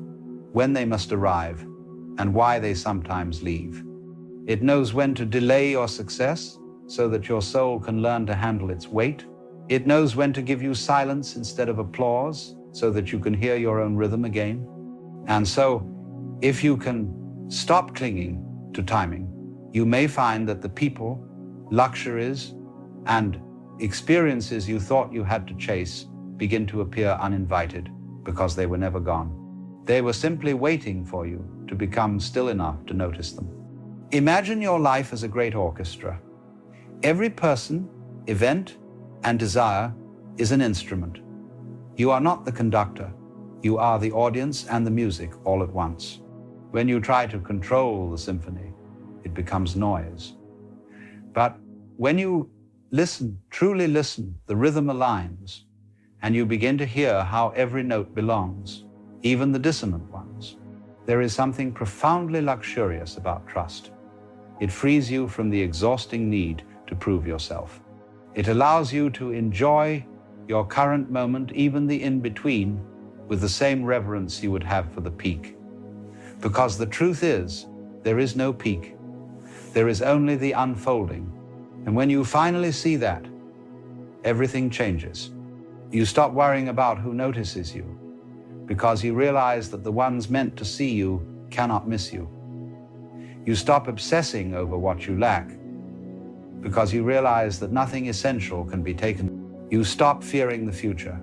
Speaker 2: when they must arrive, and why they sometimes leave. It knows when to delay your success so that your soul can learn to handle its weight. It knows when to give you silence instead of applause so that you can hear your own rhythm again. And so, if you can stop clinging to timing, you may find that the people, luxuries, and experiences you thought you had to chase begin to appear uninvited because they were never gone. They were simply waiting for you to become still enough to notice them. Imagine your life as a great orchestra. Every person, event, and desire is an instrument. You are not the conductor. You are the audience and the music all at once. When you try to control the symphony, it becomes noise. But when you listen, truly listen, the rhythm aligns, and you begin to hear how every note belongs, even the dissonant ones. There is something profoundly luxurious about trust. It frees you from the exhausting need to prove yourself. It allows you to enjoy your current moment, even the in-between, with the same reverence you would have for the peak. Because the truth is, there is no peak. There is only the unfolding. And when you finally see that, everything changes. You stop worrying about who notices you, because you realize that the ones meant to see you cannot miss you. You stop obsessing over what you lack, because you realize that nothing essential can be taken. You stop fearing the future,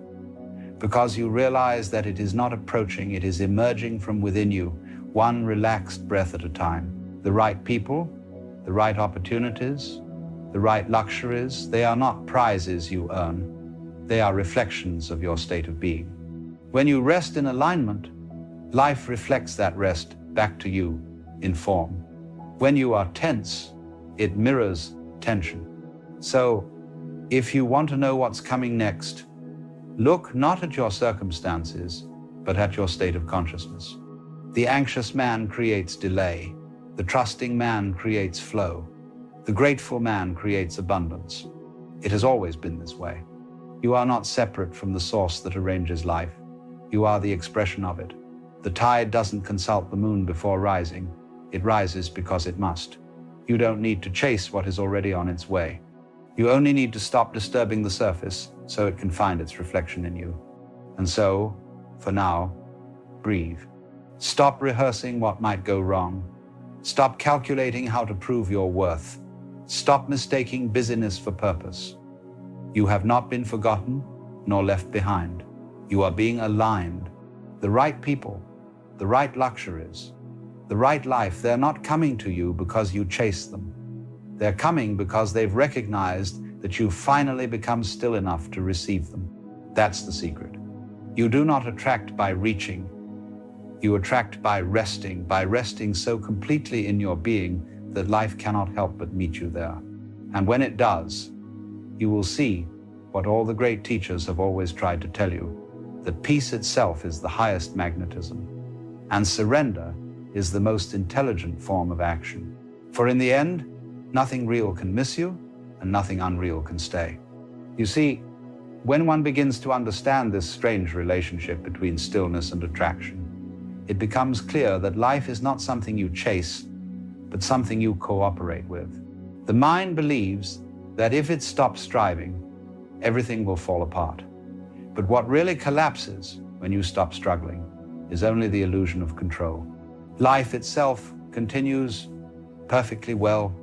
Speaker 2: because you realize that it is not approaching, it is emerging from within you, one relaxed breath at a time. The right people, the right opportunities, the right luxuries, they are not prizes you earn. They are reflections of your state of being. When you rest in alignment, life reflects that rest back to you in form. When you are tense, it mirrors tension. So, if you want to know what's coming next, look not at your circumstances, but at your state of consciousness. The anxious man creates delay. The trusting man creates flow. The grateful man creates abundance. It has always been this way. You are not separate from the source that arranges life. You are the expression of it. The tide doesn't consult the moon before rising. It rises because it must. You don't need to chase what is already on its way. You only need to stop disturbing the surface so it can find its reflection in you. And so, for now, breathe. Stop rehearsing what might go wrong. Stop calculating how to prove your worth. Stop mistaking busyness for purpose. You have not been forgotten nor left behind. You are being aligned. The right people, the right luxuries, the right life, they're not coming to you because you chase them. They're coming because they've recognized that you've finally become still enough to receive them. That's the secret. You do not attract by reaching. You attract by resting so completely in your being that life cannot help but meet you there. And when it does, you will see what all the great teachers have always tried to tell you, that peace itself is the highest magnetism, and surrender is the most intelligent form of action. For in the end, nothing real can miss you, and nothing unreal can stay. You see, when one begins to understand this strange relationship between stillness and attraction, it becomes clear that life is not something you chase, but something you cooperate with. The mind believes that if it stops striving, everything will fall apart. But what really collapses when you stop struggling is only the illusion of control. Life itself continues perfectly well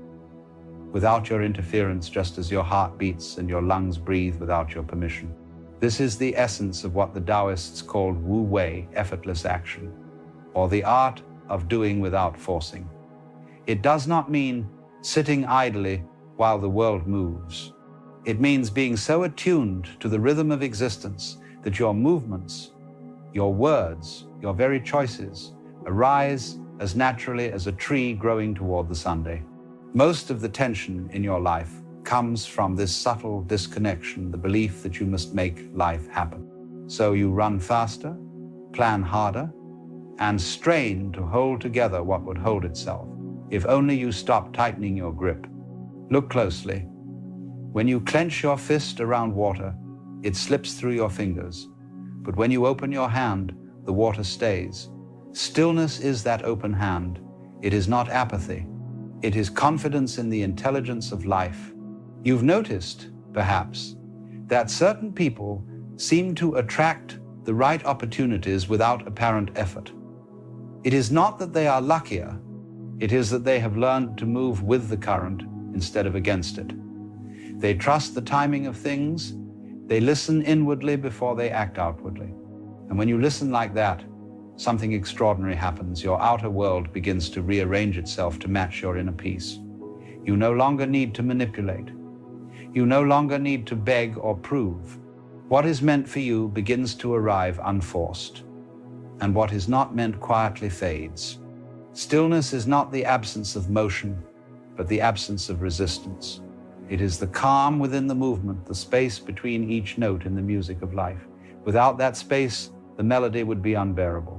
Speaker 2: without your interference, just as your heart beats and your lungs breathe without your permission. This is the essence of what the Taoists called Wu Wei, effortless action, or the art of doing without forcing. It does not mean sitting idly while the world moves. It means being so attuned to the rhythm of existence that your movements, your words, your very choices arise as naturally as a tree growing toward the Sunday. Most of the tension in your life comes from this subtle disconnection, the belief that you must make life happen. So you run faster, plan harder, and strain to hold together what would hold itself, if only you stop tightening your grip. Look closely. When you clench your fist around water, it slips through your fingers. But when you open your hand, the water stays. Stillness is that open hand. It is not apathy. It is confidence in the intelligence of life. You've noticed, perhaps, that certain people seem to attract the right opportunities without apparent effort. It is not that they are luckier. It is that they have learned to move with the current instead of against it. They trust the timing of things. They listen inwardly before they act outwardly. And when you listen like that, something extraordinary happens. Your outer world begins to rearrange itself to match your inner peace. You no longer need to manipulate. You no longer need to beg or prove. What is meant for you begins to arrive unforced, and what is not meant quietly fades. Stillness is not the absence of motion, but the absence of resistance. It is the calm within the movement, the space between each note in the music of life. Without that space, the melody would be unbearable.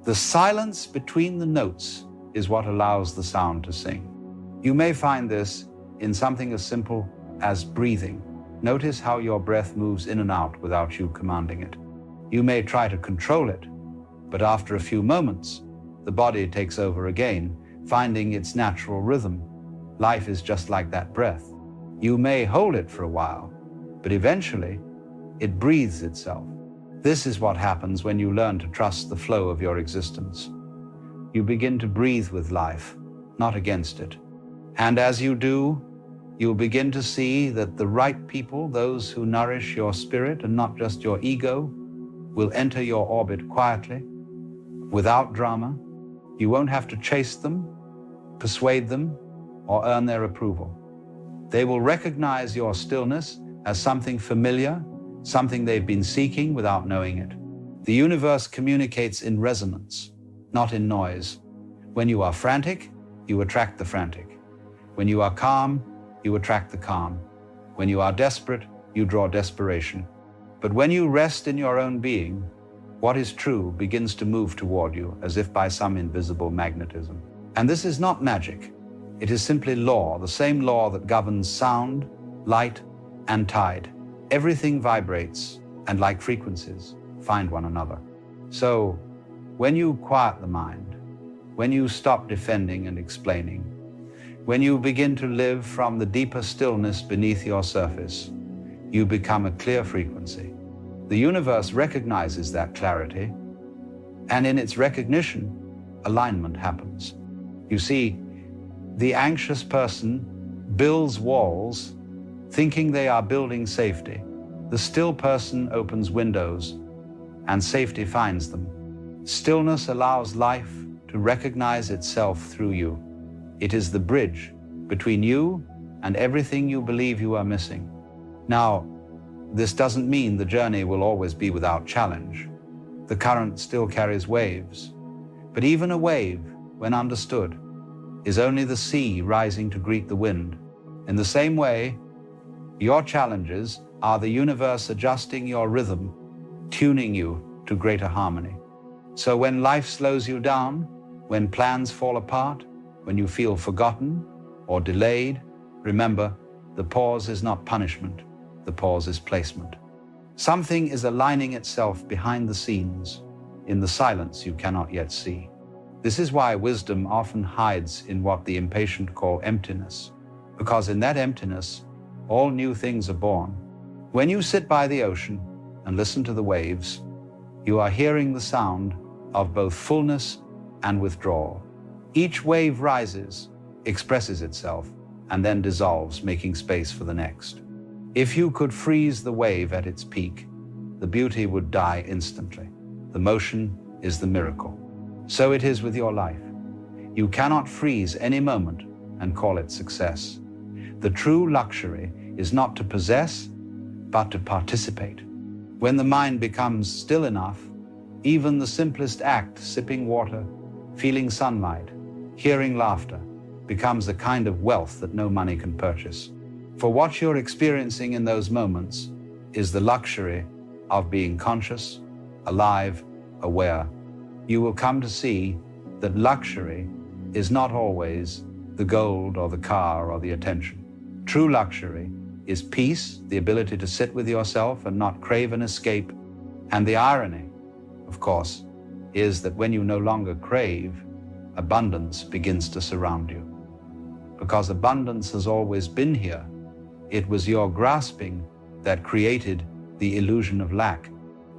Speaker 2: The silence between the notes is what allows the sound to sing. You may find this in something as simple as breathing. Notice how your breath moves in and out without you commanding it. You may try to control it, but after a few moments, the body takes over again, finding its natural rhythm. Life is just like that breath. You may hold it for a while, but eventually it breathes itself. This is what happens when you learn to trust the flow of your existence. You begin to breathe with life, not against it. And as you do, you'll begin to see that the right people, those who nourish your spirit and not just your ego, will enter your orbit quietly, without drama. You won't have to chase them, persuade them, or earn their approval. They will recognize your stillness as something familiar, something they've been seeking without knowing it. The universe communicates in resonance, not in noise. When you are frantic, you attract the frantic. When you are calm, you attract the calm. When you are desperate, you draw desperation. But when you rest in your own being, what is true begins to move toward you as if by some invisible magnetism. And this is not magic. It is simply law, the same law that governs sound, light, and tide. Everything vibrates, and like frequencies, find one another. So, when you quiet the mind, when you stop defending and explaining, when you begin to live from the deeper stillness beneath your surface, you become a clear frequency. The universe recognizes that clarity, and in its recognition, alignment happens. You see, the anxious person builds walls thinking they are building safety. The still person opens windows, and safety finds them. Stillness allows life to recognize itself through you. It is the bridge between you and everything you believe you are missing. Now, this doesn't mean the journey will always be without challenge. The current still carries waves, but even a wave, when understood, is only the sea rising to greet the wind. In the same way, your challenges are the universe adjusting your rhythm, tuning you to greater harmony. So when life slows you down, when plans fall apart, when you feel forgotten or delayed, remember, the pause is not punishment, the pause is placement. Something is aligning itself behind the scenes, in the silence you cannot yet see. This is why wisdom often hides in what the impatient call emptiness, because in that emptiness, all new things are born. When you sit by the ocean and listen to the waves, you are hearing the sound of both fullness and withdrawal. Each wave rises, expresses itself, and then dissolves, making space for the next. If you could freeze the wave at its peak, the beauty would die instantly. The motion is the miracle. So it is with your life. You cannot freeze any moment and call it success. The true luxury is not to possess, but to participate. When the mind becomes still enough, even the simplest act, sipping water, feeling sunlight, hearing laughter, becomes a kind of wealth that no money can purchase. For what you're experiencing in those moments is the luxury of being conscious, alive, aware. You will come to see that luxury is not always the gold or the car or the attention. True luxury is peace, the ability to sit with yourself and not crave an escape. And the irony, of course, is that when you no longer crave, abundance begins to surround you. Because abundance has always been here. It was your grasping that created the illusion of lack.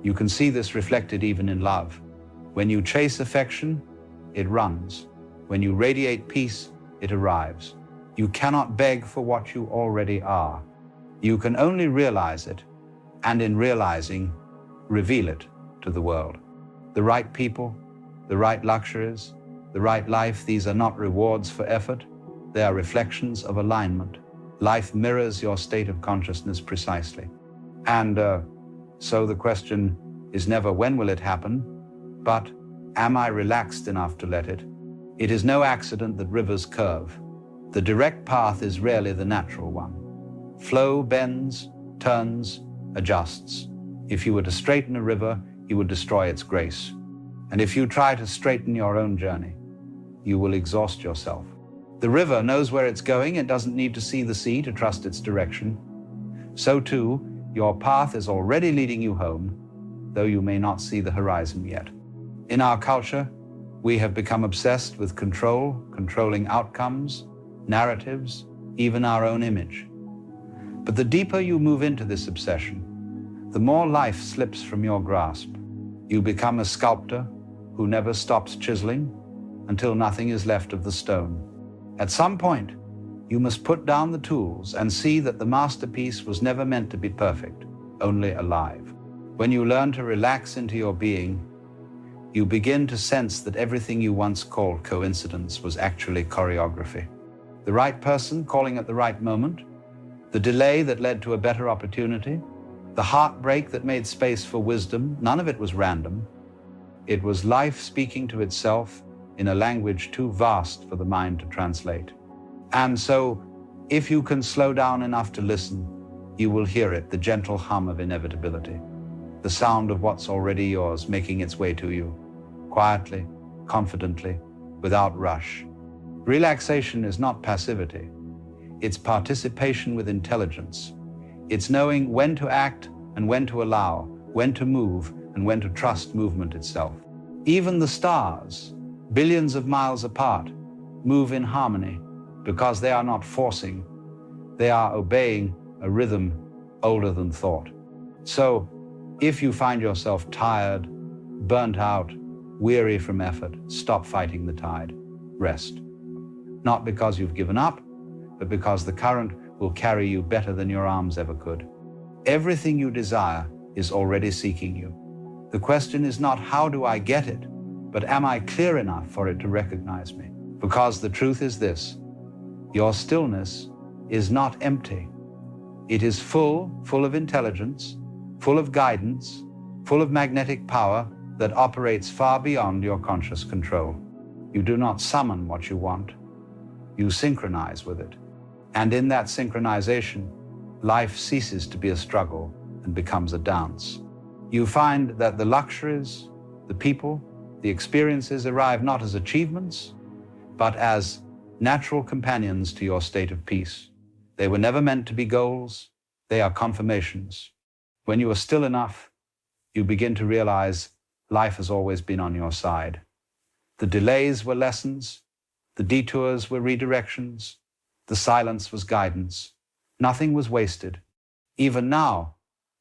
Speaker 2: You can see this reflected even in love. When you chase affection, it runs. When you radiate peace, it arrives. You cannot beg for what you already are. You can only realize it, and in realizing, reveal it to the world. The right people, the right luxuries, the right life, these are not rewards for effort. They are reflections of alignment. Life mirrors your state of consciousness precisely. And so the question is never when will it happen, but am I relaxed enough to let it? It is no accident that rivers curve. The direct path is rarely the natural one. Flow bends, turns, adjusts. If you were to straighten a river, you would destroy its grace. And if you try to straighten your own journey, you will exhaust yourself. The river knows where it's going. It doesn't need to see the sea to trust its direction. So too, your path is already leading you home, though you may not see the horizon yet. In our culture, we have become obsessed with control, controlling outcomes, narratives, even our own image. But the deeper you move into this obsession, the more life slips from your grasp. You become a sculptor who never stops chiseling until nothing is left of the stone. At some point, you must put down the tools and see that the masterpiece was never meant to be perfect, only alive. When you learn to relax into your being, you begin to sense that everything you once called coincidence was actually choreography. The right person calling at the right moment, the delay that led to a better opportunity, the heartbreak that made space for wisdom, none of it was random. It was life speaking to itself in a language too vast for the mind to translate. And so, if you can slow down enough to listen, you will hear it, the gentle hum of inevitability, the sound of what's already yours making its way to you, quietly, confidently, without rush. Relaxation is not passivity. It's participation with intelligence. It's knowing when to act and when to allow, when to move and when to trust movement itself. Even the stars, billions of miles apart, move in harmony because they are not forcing. They are obeying a rhythm older than thought. So, if you find yourself tired, burnt out, weary from effort, stop fighting the tide. Rest. Not because you've given up, but because the current will carry you better than your arms ever could. Everything you desire is already seeking you. The question is not how do I get it, but am I clear enough for it to recognize me? Because the truth is this: your stillness is not empty. It is full of intelligence, full of guidance, full of magnetic power that operates far beyond your conscious control. You do not summon what you want. You synchronize with it. And in that synchronization, life ceases to be a struggle and becomes a dance. You find that the luxuries, the people, the experiences arrive not as achievements, but as natural companions to your state of peace. They were never meant to be goals. They are confirmations. When you are still enough, you begin to realize life has always been on your side. The delays were lessons. The detours were redirections. The silence was guidance. Nothing was wasted. Even now,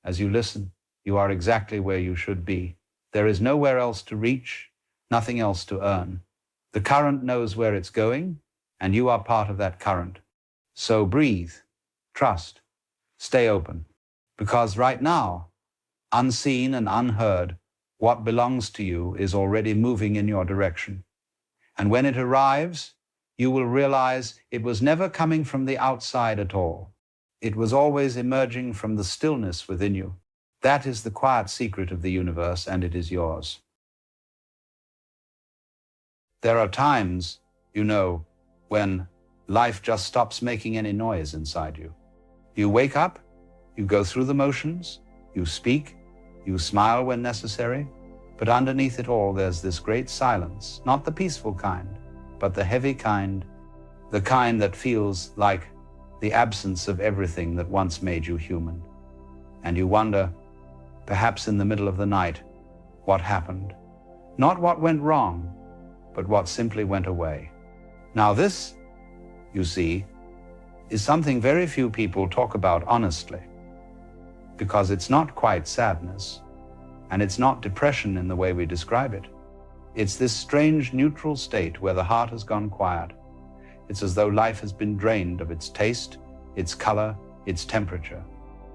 Speaker 2: As you listen, you are exactly where you should be. There is nowhere else to reach, nothing else to earn. The current knows where it's going, and you are part of that current. So breathe, trust, stay open. Because right now, unseen and unheard, what belongs to you is already moving in your direction. And when it arrives, you will realize it was never coming from the outside at all. It was always emerging from the stillness within you. That is the quiet secret of the universe, and it is yours. There are times, you know, when life just stops making any noise inside you. You wake up, you go through the motions, you speak, you smile when necessary, but underneath it all there's this great silence, not the peaceful kind, but the heavy kind, the kind that feels like the absence of everything that once made you human. And you wonder, perhaps in the middle of the night, what happened. Not what went wrong, but what simply went away. Now this, you see, is something very few people talk about honestly, because it's not quite sadness, and it's not depression in the way we describe it. It's this strange neutral state where the heart has gone quiet. It's as though life has been drained of its taste, its color, its temperature.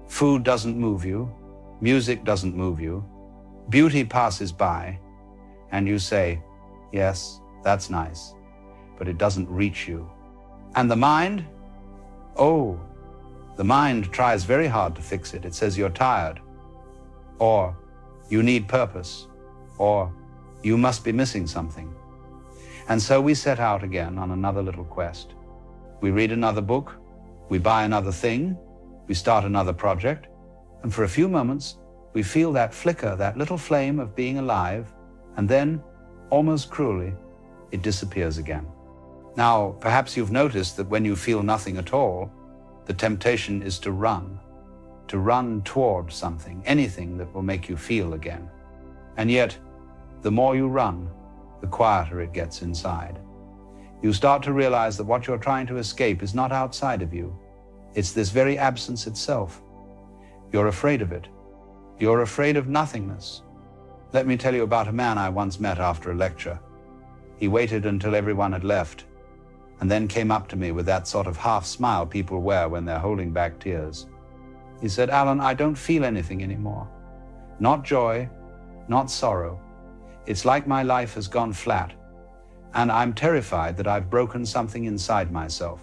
Speaker 2: Food doesn't move you, music doesn't move you, beauty passes by, and you say, yes, that's nice, but it doesn't reach you. And the mind? Oh, the mind tries very hard to fix it. It says you're tired, or you need purpose, or you must be missing something. And so we set out again on another little quest. We read another book, we buy another thing, we start another project, and for a few moments, we feel that flicker, that little flame of being alive, and then, almost cruelly, it disappears again. Now, perhaps you've noticed that when you feel nothing at all, the temptation is to run toward something, anything that will make you feel again. And yet, the more you run, the quieter it gets inside. You start to realize that what you're trying to escape is not outside of you. It's this very absence itself. You're afraid of it. You're afraid of nothingness. Let me tell you about a man I once met after a lecture. He waited until everyone had left, and then came up to me with that sort of half smile people wear when they're holding back tears. He said, Alan, I don't feel anything anymore. Not joy, not sorrow. It's like my life has gone flat, and I'm terrified that I've broken something inside myself.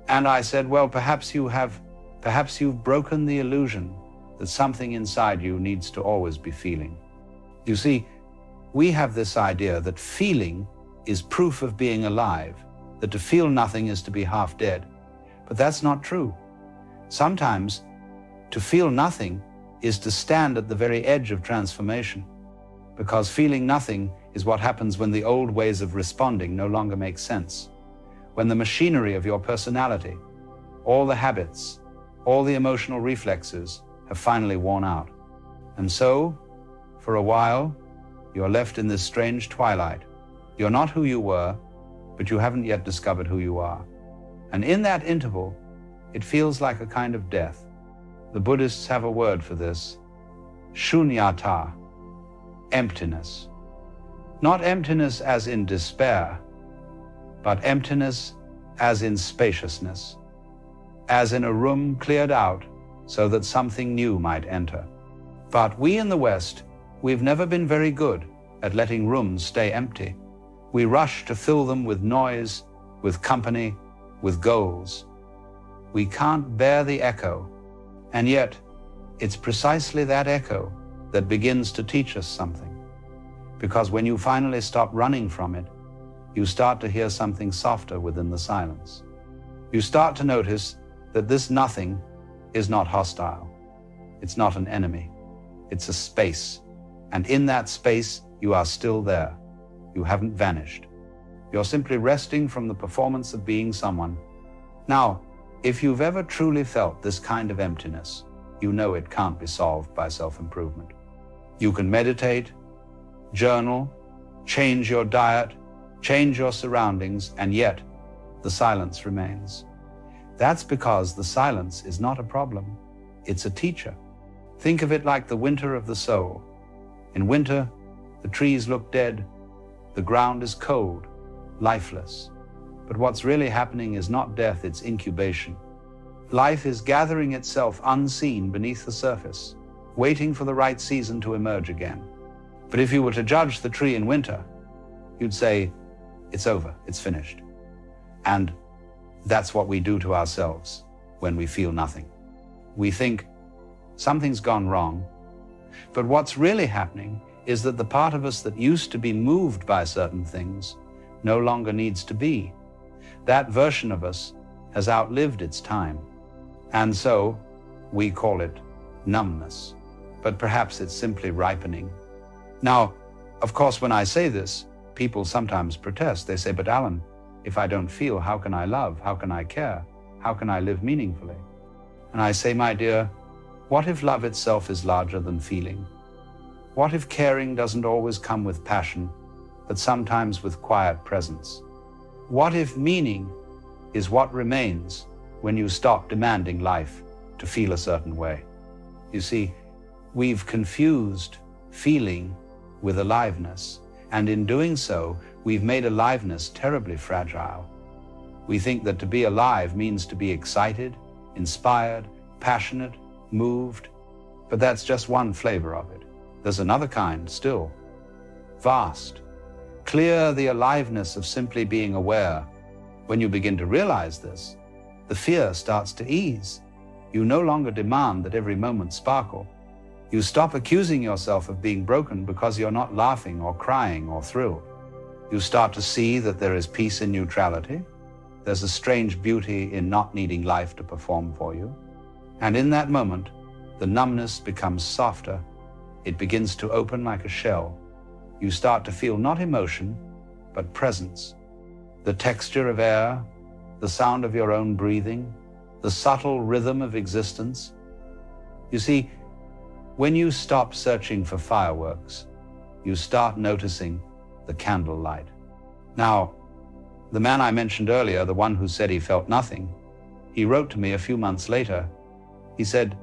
Speaker 2: And I said, well, perhaps you've broken the illusion that something inside you needs to always be feeling. You see, we have this idea that feeling is proof of being alive, that to feel nothing is to be half dead. But that's not true. Sometimes to feel nothing is to stand at the very edge of transformation, because feeling nothing is what happens when the old ways of responding no longer make sense, when the machinery of your personality, all the habits, all the emotional reflexes have finally worn out. And so, for a while, you're left in this strange twilight. You're not who you were, but you haven't yet discovered who you are. And in that interval, it feels like a kind of death. The Buddhists have a word for this, shunyata, emptiness. Not emptiness as in despair, but emptiness as in spaciousness, as in a room cleared out so that something new might enter. But we in the West, we've never been very good at letting rooms stay empty. We rush to fill them with noise, with company, with goals. We can't bear the echo, and yet it's precisely that echo that begins to teach us something. Because when you finally stop running from it, you start to hear something softer within the silence. You start to notice that this nothing is not hostile. It's not an enemy. It's a space. And in that space, you are still there. You haven't vanished. You're simply resting from the performance of being someone. Now, if you've ever truly felt this kind of emptiness, you know it can't be solved by self-improvement. You can meditate, journal, change your diet, change your surroundings, and yet the silence remains. That's because the silence is not a problem. It's a teacher. Think of it like the winter of the soul. In winter, the trees look dead, the ground is cold, lifeless. But what's really happening is not death, it's incubation. Life is gathering itself unseen beneath the surface, waiting for the right season to emerge again. But if you were to judge the tree in winter, you'd say, it's over, it's finished. And that's what we do to ourselves when we feel nothing. We think something's gone wrong, but what's really happening is that the part of us that used to be moved by certain things no longer needs to be. That version of us has outlived its time. And so we call it numbness, but perhaps it's simply ripening. Now, of course, when I say this, people sometimes protest. They say, but Alan, if I don't feel, how can I love? How can I care? How can I live meaningfully? And I say, my dear, what if love itself is larger than feeling? What if caring doesn't always come with passion, but sometimes with quiet presence? What if meaning is what remains when you stop demanding life to feel a certain way? You see, we've confused feeling with aliveness, and in doing so, we've made aliveness terribly fragile. We think that to be alive means to be excited, inspired, passionate, moved, but that's just one flavor of it. There's another kind still, vast. Clear the aliveness of simply being aware. When you begin to realize this, the fear starts to ease. You no longer demand that every moment sparkle. You stop accusing yourself of being broken because you're not laughing or crying or thrilled. You start to see that there is peace in neutrality. There's a strange beauty in not needing life to perform for you. And in that moment, the numbness becomes softer. It begins to open like a shell. You start to feel not emotion, but presence. The texture of air, the sound of your own breathing, the subtle rhythm of existence. You see, when you stop searching for fireworks, you start noticing the candlelight. Now, the man I mentioned earlier, the one who said he felt nothing, he wrote to me a few months later. He said,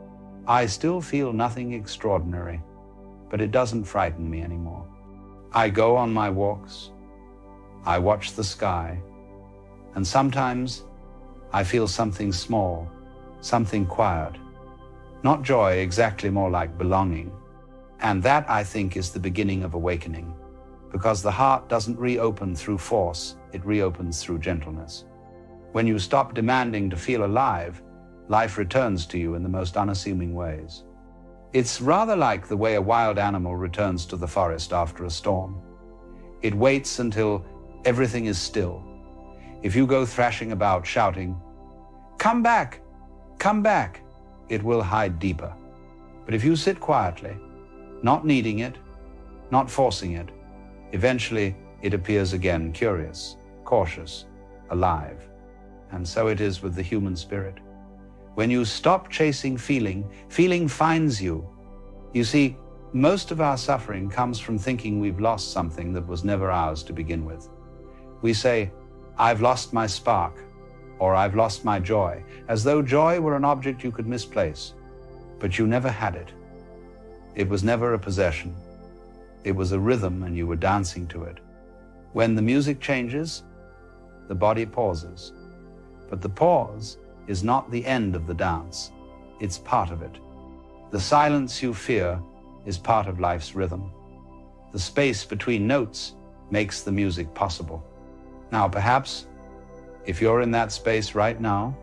Speaker 2: I still feel nothing extraordinary, but it doesn't frighten me anymore. I go on my walks, I watch the sky, and sometimes I feel something small, something quiet. Not joy, exactly, more like belonging. And that, I think, is the beginning of awakening, because the heart doesn't reopen through force, it reopens through gentleness. When you stop demanding to feel alive, life returns to you in the most unassuming ways. It's rather like the way a wild animal returns to the forest after a storm. It waits until everything is still. If you go thrashing about shouting, come back, it will hide deeper. But if you sit quietly, not needing it, not forcing it, eventually it appears again, curious, cautious, alive. And so it is with the human spirit. When you stop chasing feeling, feeling finds you. You see, most of our suffering comes from thinking we've lost something that was never ours to begin with. We say, I've lost my spark, or I've lost my joy, as though joy were an object you could misplace. But you never had it. It was never a possession. It was a rhythm and you were dancing to it. When the music changes, the body pauses. But the pause is not the end of the dance. It's part of it. The silence you fear is part of life's rhythm. The space between notes makes the music possible. Now, perhaps, if you're in that space right now,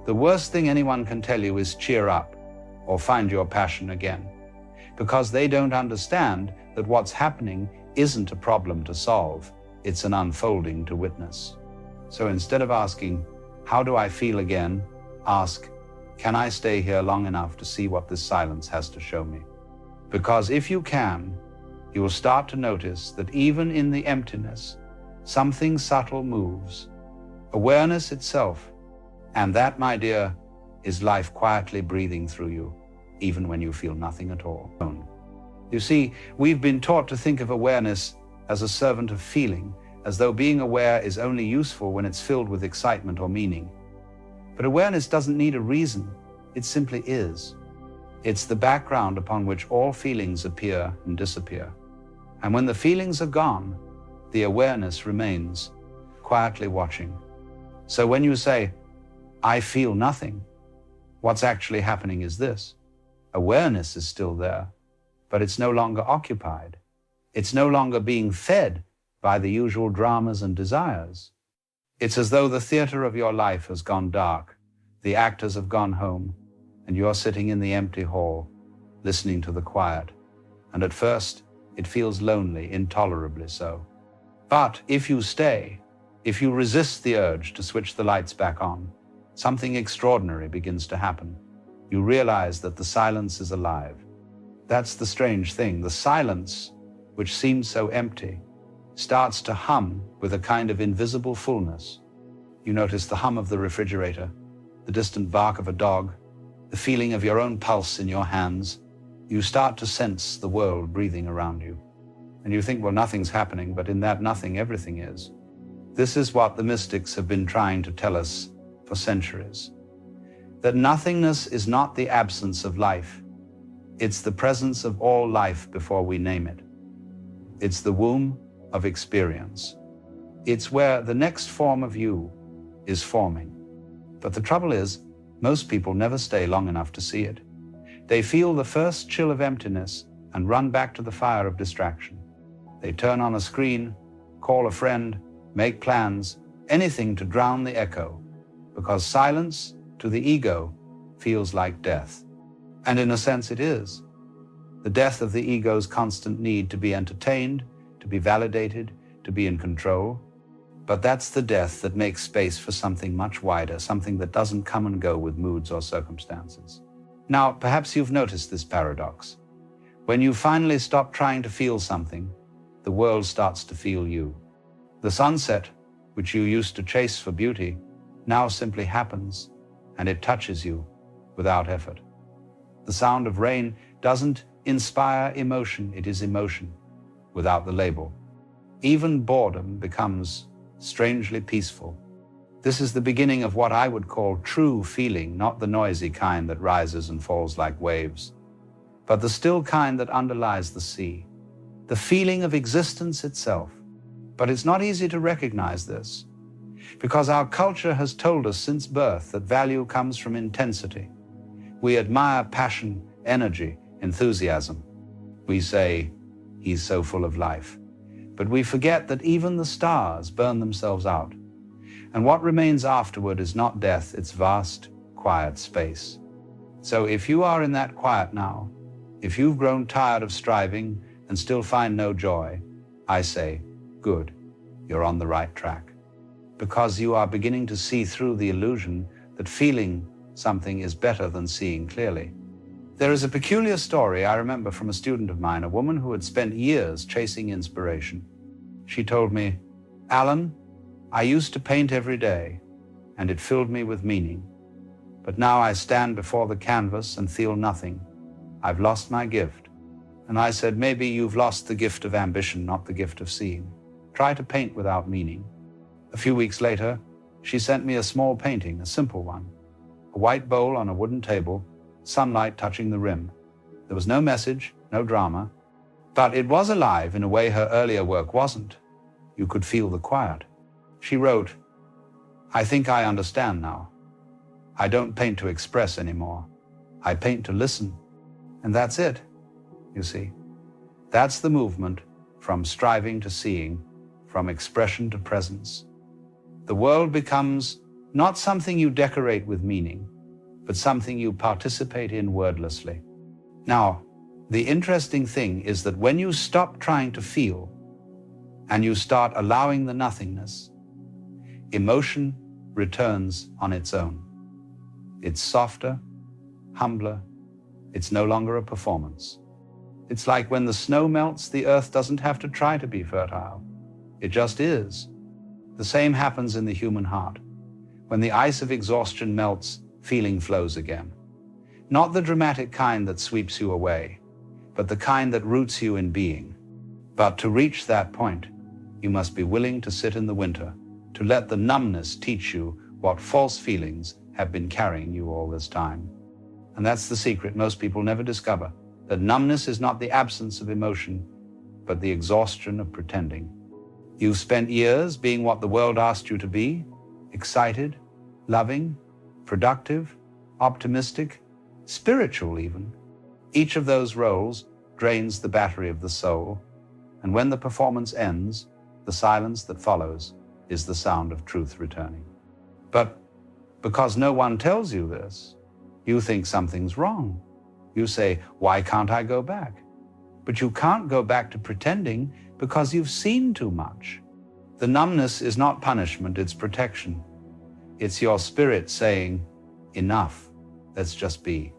Speaker 2: the worst thing anyone can tell you is cheer up or find your passion again, because they don't understand that what's happening isn't a problem to solve, it's an unfolding to witness. So instead of asking, how do I feel again? Ask, can I stay here long enough to see what this silence has to show me? Because if you can, you will start to notice that even in the emptiness, something subtle moves, awareness itself. And that, my dear, is life quietly breathing through you, even when you feel nothing at all. You see, we've been taught to think of awareness as a servant of feeling, as though being aware is only useful when it's filled with excitement or meaning. But awareness doesn't need a reason, it simply is. It's the background upon which all feelings appear and disappear. And when the feelings are gone, the awareness remains, quietly watching. So when you say, I feel nothing, what's actually happening is this. Awareness is still there, but it's no longer occupied. It's no longer being fed by the usual dramas and desires. It's as though the theater of your life has gone dark, the actors have gone home, and you're sitting in the empty hall, listening to the quiet. And at first, it feels lonely, intolerably so. But if you stay, if you resist the urge to switch the lights back on, something extraordinary begins to happen. You realize that the silence is alive. That's the strange thing. The silence, which seems so empty, starts to hum with a kind of invisible fullness. You notice the hum of the refrigerator, the distant bark of a dog, the feeling of your own pulse in your hands. You start to sense the world breathing around you. And you think, well, nothing's happening, but in that nothing, everything is. This is what the mystics have been trying to tell us for centuries. That nothingness is not the absence of life. It's the presence of all life before we name it. It's the womb of experience. It's where the next form of you is forming. But the trouble is, most people never stay long enough to see it. They feel the first chill of emptiness and run back to the fire of distraction. They turn on a screen, call a friend, make plans, anything to drown the echo, because silence to the ego feels like death. And in a sense it is. The death of the ego's constant need to be entertained, to be validated, to be in control. But that's the death that makes space for something much wider, something that doesn't come and go with moods or circumstances. Now, perhaps you've noticed this paradox. When you finally stop trying to feel something, the world starts to feel you. The sunset, which you used to chase for beauty, now simply happens, and it touches you without effort. The sound of rain doesn't inspire emotion, it is emotion, without the label. Even boredom becomes strangely peaceful. This is the beginning of what I would call true feeling, not the noisy kind that rises and falls like waves, but the still kind that underlies the sea, the feeling of existence itself. But it's not easy to recognize this, because our culture has told us since birth that value comes from intensity. We admire passion, energy, enthusiasm. We say, he's so full of life. But we forget that even the stars burn themselves out. And what remains afterward is not death, it's vast, quiet space. So if you are in that quiet now, if you've grown tired of striving and still find no joy, I say, good, you're on the right track. Because you are beginning to see through the illusion that feeling something is better than seeing clearly. There is a peculiar story I remember from a student of mine, a woman who had spent years chasing inspiration. She told me, Alan, I used to paint every day, and it filled me with meaning. But now I stand before the canvas and feel nothing. I've lost my gift. And I said, maybe you've lost the gift of ambition, not the gift of seeing. Try to paint without meaning. A few weeks later, she sent me a small painting, a simple one. A white bowl on a wooden table, sunlight touching the rim. There was no message, no drama, but it was alive in a way her earlier work wasn't. You could feel the quiet. She wrote, I think I understand now. I don't paint to express anymore. I paint to listen. And that's it, you see. That's the movement from striving to seeing, from expression to presence. The world becomes not something you decorate with meaning, but something you participate in wordlessly. Now, the interesting thing is that when you stop trying to feel and you start allowing the nothingness, emotion returns on its own. It's softer, humbler. It's no longer a performance. It's like when the snow melts, the earth doesn't have to try to be fertile. It just is. The same happens in the human heart. When the ice of exhaustion melts, feeling flows again. Not the dramatic kind that sweeps you away, but the kind that roots you in being. But to reach that point, you must be willing to sit in the winter, to let the numbness teach you what false feelings have been carrying you all this time. And that's the secret most people never discover, that numbness is not the absence of emotion, but the exhaustion of pretending. You've spent years being what the world asked you to be, excited, loving, productive, optimistic, spiritual even. Each of those roles drains the battery of the soul, and when the performance ends, the silence that follows is the sound of truth returning. But because no one tells you this, you think something's wrong. You say, why can't I go back? But you can't go back to pretending because you've seen too much. The numbness is not punishment, it's protection. It's your spirit saying, enough, let's just be.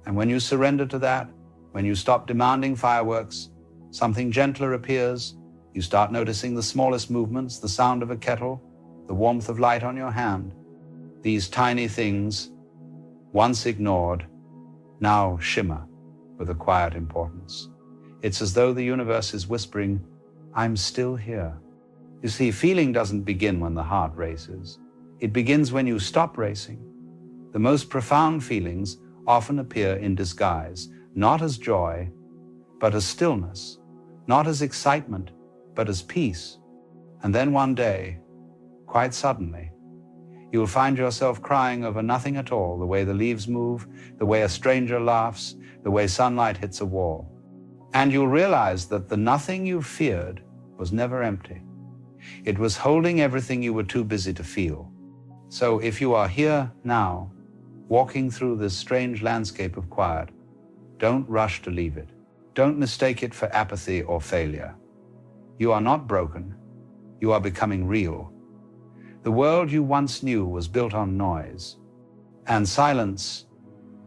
Speaker 2: And when you surrender to that, when you stop demanding fireworks, something gentler appears. You start noticing the smallest movements, the sound of a kettle, the warmth of light on your hand. These tiny things, once ignored, now shimmer with a quiet importance. It's as though the universe is whispering, I'm still here. You see, feeling doesn't begin when the heart races. It begins when you stop racing. The most profound feelings often appear in disguise, not as joy, but as stillness, not as excitement, but as peace. And then one day, quite suddenly, you'll find yourself crying over nothing at all, the way the leaves move, the way a stranger laughs, the way sunlight hits a wall. And you'll realize that the nothing you feared was never empty. It was holding everything you were too busy to feel. So if you are here now, walking through this strange landscape of quiet, don't rush to leave it. Don't mistake it for apathy or failure. You are not broken. You are becoming real. The world you once knew was built on noise. And silence,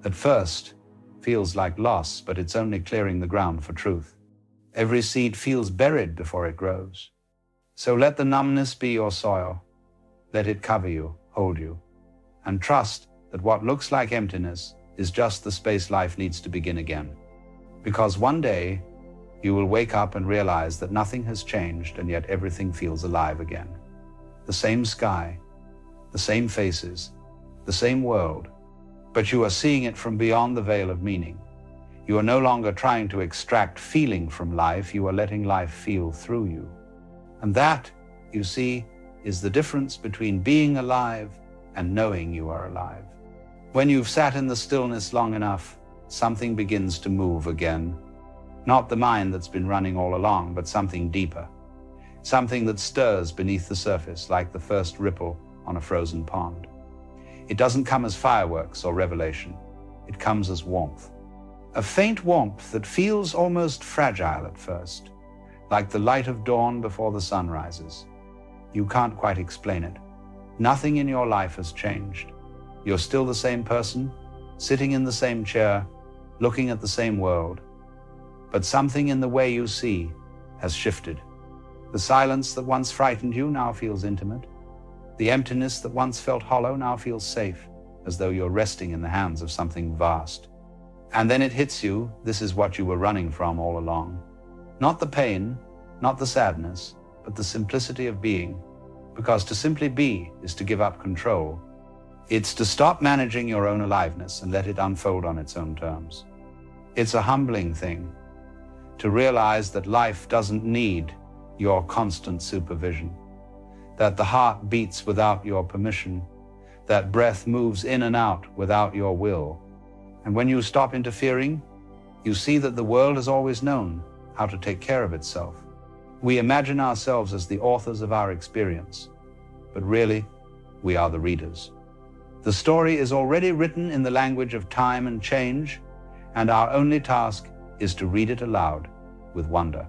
Speaker 2: at first, feels like loss, but it's only clearing the ground for truth. Every seed feels buried before it grows. So let the numbness be your soil. Let it cover you, hold you, and trust that what looks like emptiness is just the space life needs to begin again. Because one day, you will wake up and realize that nothing has changed and yet everything feels alive again. The same sky, the same faces, the same world, but you are seeing it from beyond the veil of meaning. You are no longer trying to extract feeling from life, you are letting life feel through you. And that, you see, is the difference between being alive and knowing you are alive. When you've sat in the stillness long enough, something begins to move again. Not the mind that's been running all along, but something deeper. Something that stirs beneath the surface like the first ripple on a frozen pond. It doesn't come as fireworks or revelation. It comes as warmth. A faint warmth that feels almost fragile at first, like the light of dawn before the sun rises. You can't quite explain it. Nothing in your life has changed. You're still the same person, sitting in the same chair, looking at the same world. But something in the way you see has shifted. The silence that once frightened you now feels intimate. The emptiness that once felt hollow now feels safe, as though you're resting in the hands of something vast. And then it hits you, this is what you were running from all along. Not the pain, not the sadness, but the simplicity of being. Because to simply be is to give up control. It's to stop managing your own aliveness and let it unfold on its own terms. It's a humbling thing to realize that life doesn't need your constant supervision, that the heart beats without your permission, that breath moves in and out without your will. And when you stop interfering, you see that the world has always known how to take care of itself. We imagine ourselves as the authors of our experience, but really, we are the readers. The story is already written in the language of time and change, and our only task is to read it aloud with wonder.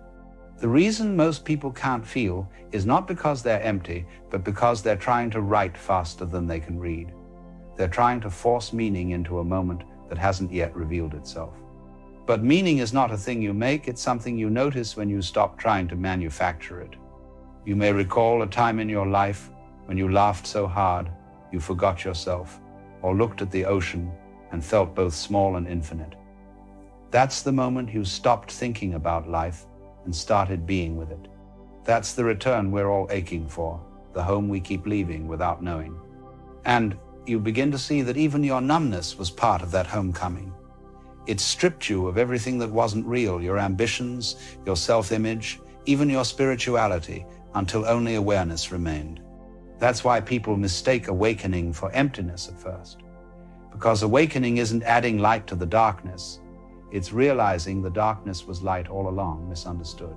Speaker 2: The reason most people can't feel is not because they're empty, but because they're trying to write faster than they can read. They're trying to force meaning into a moment that hasn't yet revealed itself. But meaning is not a thing you make, it's something you notice when you stop trying to manufacture it. You may recall a time in your life when you laughed so hard you forgot yourself, or looked at the ocean and felt both small and infinite. That's the moment you stopped thinking about life and started being with it. That's the return we're all aching for, the home we keep leaving without knowing. And you begin to see that even your numbness was part of that homecoming. It stripped you of everything that wasn't real, your ambitions, your self-image, even your spirituality, until only awareness remained. That's why people mistake awakening for emptiness at first. Because awakening isn't adding light to the darkness, it's realizing the darkness was light all along, misunderstood.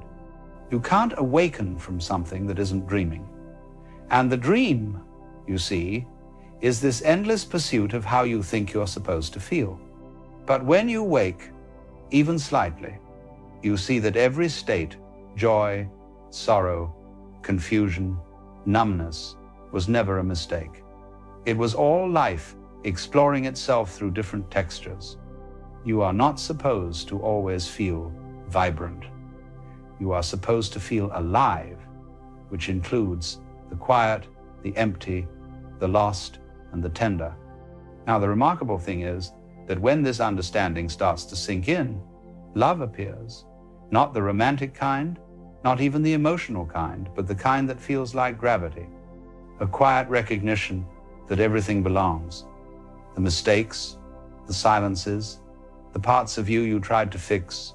Speaker 2: You can't awaken from something that isn't dreaming. And the dream, you see, is this endless pursuit of how you think you're supposed to feel. But when you wake, even slightly, you see that every state, joy, sorrow, confusion, numbness, was never a mistake. It was all life exploring itself through different textures. You are not supposed to always feel vibrant. You are supposed to feel alive, which includes the quiet, the empty, the lost, and the tender. Now, the remarkable thing is that when this understanding starts to sink in, love appears. Not the romantic kind, not even the emotional kind, but the kind that feels like gravity. A quiet recognition that everything belongs. The mistakes, the silences, the parts of you tried to fix,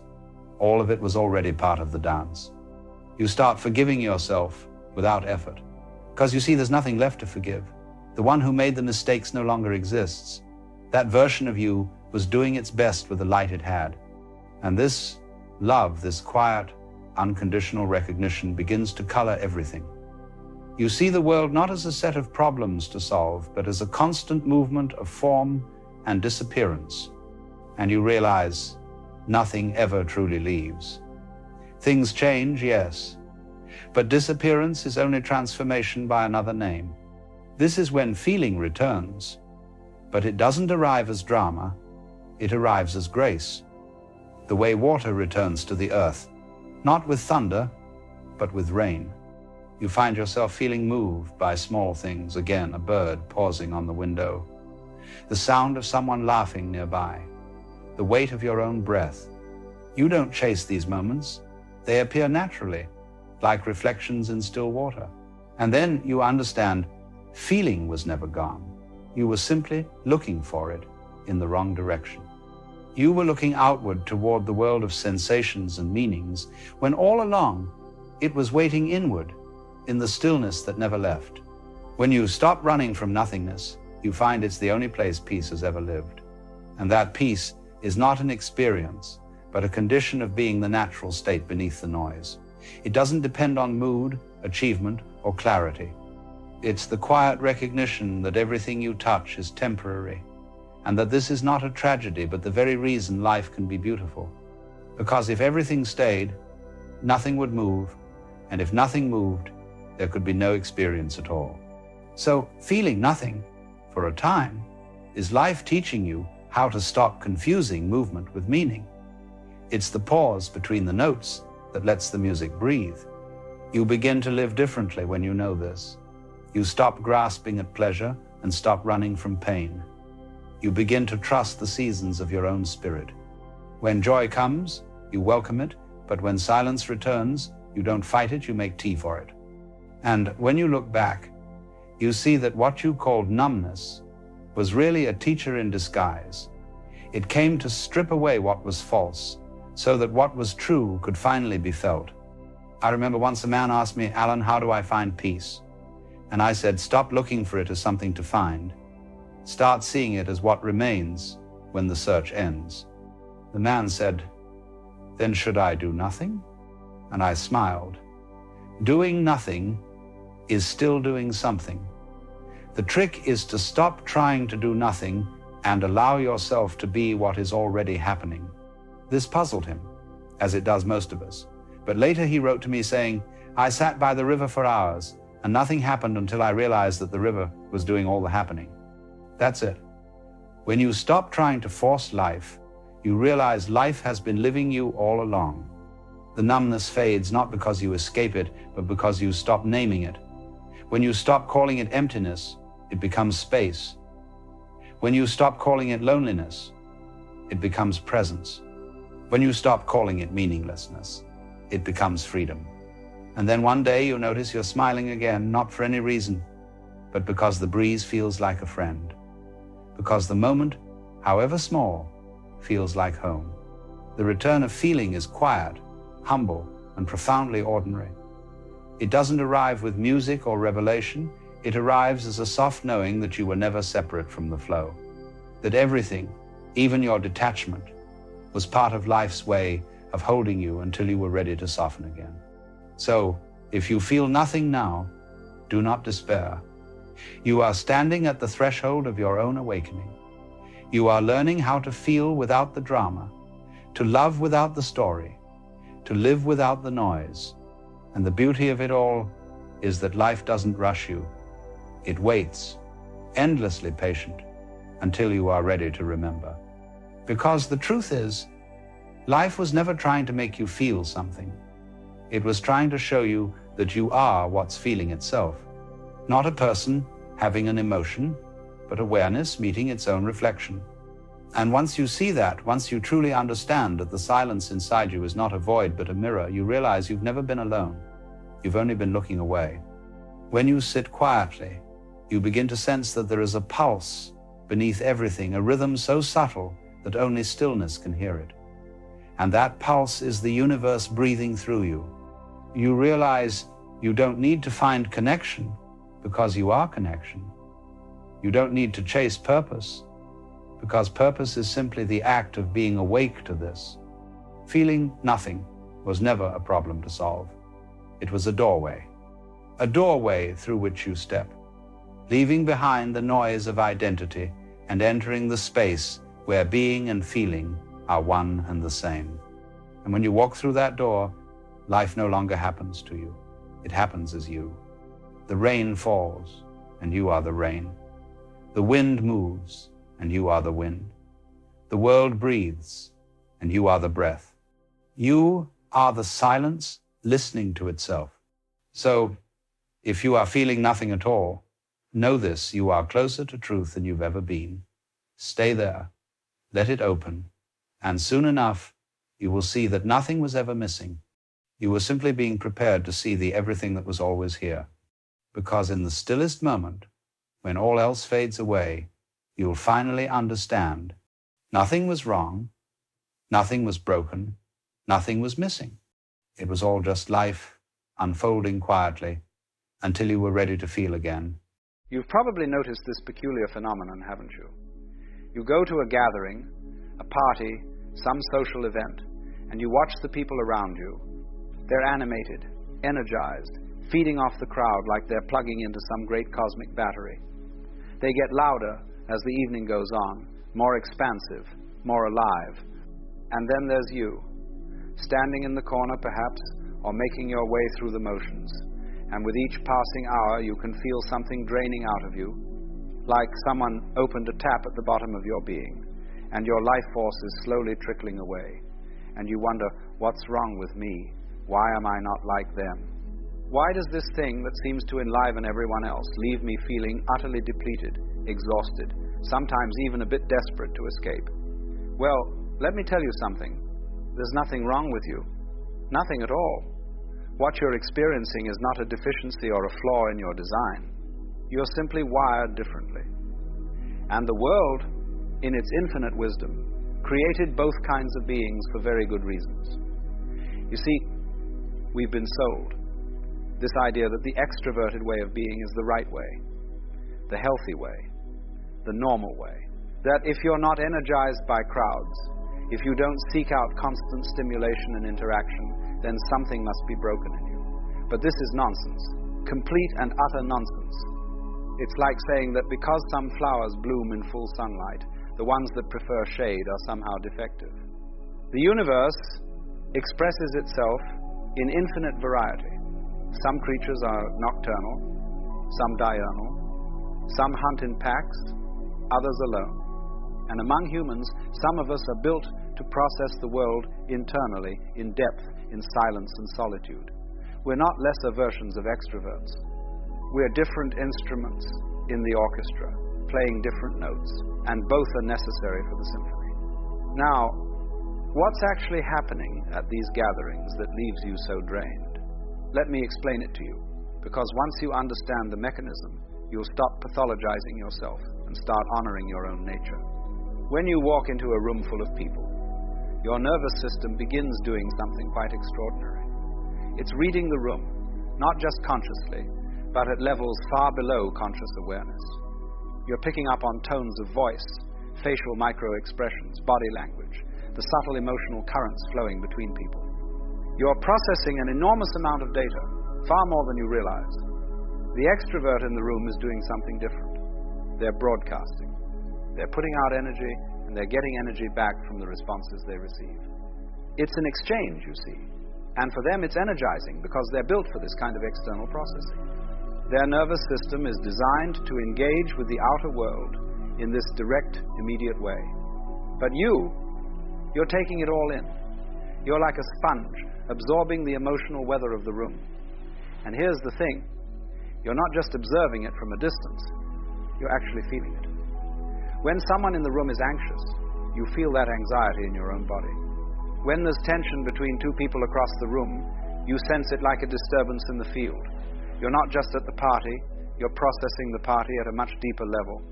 Speaker 2: all of it was already part of the dance. You start forgiving yourself without effort. Because you see, there's nothing left to forgive. The one who made the mistakes no longer exists. That version of you was doing its best with the light it had. And this love, this quiet, unconditional recognition begins to color everything. You see the world not as a set of problems to solve, but as a constant movement of form and disappearance. And you realize nothing ever truly leaves. Things change, yes, but disappearance is only transformation by another name. This is when feeling returns, but it doesn't arrive as drama, it arrives as grace. The way water returns to the earth, not with thunder, but with rain. You find yourself feeling moved by small things, again, a bird pausing on the window, the sound of someone laughing nearby, the weight of your own breath. You don't chase these moments. They appear naturally, like reflections in still water. And then you understand feeling was never gone. You were simply looking for it in the wrong direction. You were looking outward toward the world of sensations and meanings, when all along it was waiting inward in the stillness that never left. When you stop running from nothingness, you find it's the only place peace has ever lived. And that peace is not an experience, but a condition of being the natural state beneath the noise. It doesn't depend on mood, achievement, or clarity. It's the quiet recognition that everything you touch is temporary, and that this is not a tragedy, but the very reason life can be beautiful. Because if everything stayed, nothing would move, and if nothing moved, there could be no experience at all. So feeling nothing for a time is life teaching you how to stop confusing movement with meaning. It's the pause between the notes that lets the music breathe. You begin to live differently when you know this. You stop grasping at pleasure and stop running from pain. You begin to trust the seasons of your own spirit. When joy comes, you welcome it, but when silence returns, you don't fight it, you make tea for it. And when you look back, you see that what you called numbness was really a teacher in disguise. It came to strip away what was false, so that what was true could finally be felt. I remember once a man asked me, "Alan, how do I find peace?" And I said, stop looking for it as something to find. Start seeing it as what remains when the search ends. The man said, "Then should I do nothing?" And I smiled. Doing nothing is still doing something. The trick is to stop trying to do nothing and allow yourself to be what is already happening. This puzzled him, as it does most of us. But later he wrote to me saying, "I sat by the river for hours, and nothing happened until I realized that the river was doing all the happening." That's it. When you stop trying to force life, you realize life has been living you all along. The numbness fades not because you escape it, but because you stop naming it. When you stop calling it emptiness, it becomes space. When you stop calling it loneliness, it becomes presence. When you stop calling it meaninglessness, it becomes freedom. And then one day you notice you're smiling again, not for any reason, but because the breeze feels like a friend. because the moment, however small, feels like home. The return of feeling is quiet, humble, and profoundly ordinary. It doesn't arrive with music or revelation. It arrives as a soft knowing that you were never separate from the flow, that everything, even your detachment, was part of life's way of holding you until you were ready to soften again. So, if you feel nothing now, do not despair. You are standing at the threshold of your own awakening. You are learning how to feel without the drama, to love without the story, to live without the noise. And the beauty of it all is that life doesn't rush you. It waits, endlessly patient, until you are ready to remember. Because the truth is, life was never trying to make you feel something. It was trying to show you that you are what's feeling itself. Not a person having an emotion, but awareness meeting its own reflection. And once you see that, once you truly understand that the silence inside you is not a void but a mirror, you realize you've never been alone. You've only been looking away. When you sit quietly, you begin to sense that there is a pulse beneath everything, a rhythm so subtle that only stillness can hear it. And that pulse is the universe breathing through you. You realize you don't need to find connection because you are connection. You don't need to chase purpose because purpose is simply the act of being awake to this. Feeling nothing was never a problem to solve. It was a doorway through which you step, leaving behind the noise of identity and entering the space where being and feeling are one and the same. And when you walk through that door, life no longer happens to you. It happens as you. The rain falls, and you are the rain. The wind moves, and you are the wind. The world breathes, and you are the breath. You are the silence listening to itself. So, if you are feeling nothing at all, know this: you are closer to truth than you've ever been. Stay there, let it open, and soon enough, you will see that nothing was ever missing. You were simply being prepared to see the everything that was always here. Because in the stillest moment, when all else fades away, you'll finally understand nothing was wrong, nothing was broken, nothing was missing. It was all just life unfolding quietly until you were ready to feel again.
Speaker 3: You've probably noticed this peculiar phenomenon, haven't you? You go to a gathering, a party, some social event, and you watch the people around you. They're animated, energized, feeding off the crowd like they're plugging into some great cosmic battery. They get louder as the evening goes on, more expansive, more alive. And then there's you, standing in the corner perhaps, or making your way through the motions. And with each passing hour you can feel something draining out of you, like someone opened a tap at the bottom of your being, and your life force is slowly trickling away. And you wonder, what's wrong with me? Why am I not like them? Why does this thing that seems to enliven everyone else leave me feeling utterly depleted, exhausted, sometimes even a bit desperate to escape? Well, let me tell you something. There's nothing wrong with you. Nothing at all. What you're experiencing is not a deficiency or a flaw in your design. You're simply wired differently. And the world, in its infinite wisdom, created both kinds of beings for very good reasons. You see, we've been sold this idea that the extroverted way of being is the right way, the healthy way, the normal way. That if you're not energized by crowds, if you don't seek out constant stimulation and interaction, then something must be broken in you. But this is nonsense, complete and utter nonsense. It's like saying that because some flowers bloom in full sunlight, the ones that prefer shade are somehow defective. The universe expresses itself in infinite variety. Some creatures are nocturnal, some diurnal, some hunt in packs, others alone. And among humans, some of us are built to process the world internally, in depth, in silence and solitude. We're not lesser versions of extroverts. We're different instruments in the orchestra, playing different notes, and both are necessary for the symphony. Now, what's actually happening at these gatherings that leaves you so drained? Let me explain it to you, because once you understand the mechanism, you'll stop pathologizing yourself and start honoring your own nature. When you walk into a room full of people, your nervous system begins doing something quite extraordinary. It's reading the room, not just consciously, but at levels far below conscious awareness. You're picking up on tones of voice, facial micro-expressions, body language, the subtle emotional currents flowing between people. You're processing an enormous amount of data, far more than you realize. The extrovert in the room is doing something different. They're broadcasting. They're putting out energy, and they're getting energy back from the responses they receive. It's an exchange, you see. And for them, it's energizing because they're built for this kind of external processing. Their nervous system is designed to engage with the outer world in this direct, immediate way. But you're taking it all in. You're like a sponge, absorbing the emotional weather of the room. And here's the thing. You're not just observing it from a distance. You're actually feeling it. When someone in the room is anxious, you feel that anxiety in your own body. When there's tension between two people across the room, you sense it like a disturbance in the field. You're not just at the party, you're processing the party at a much deeper level.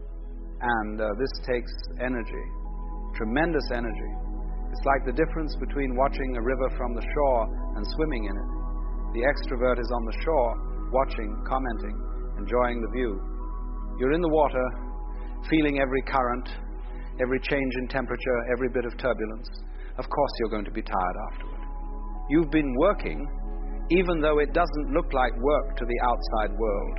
Speaker 3: And this takes energy, tremendous energy. It's like the difference between watching a river from the shore and swimming in it. The extrovert is on the shore, watching, commenting, enjoying the view. You're in the water, feeling every current, every change in temperature, every bit of turbulence. Of course you're going to be tired afterward. You've been working, even though it doesn't look like work to the outside world.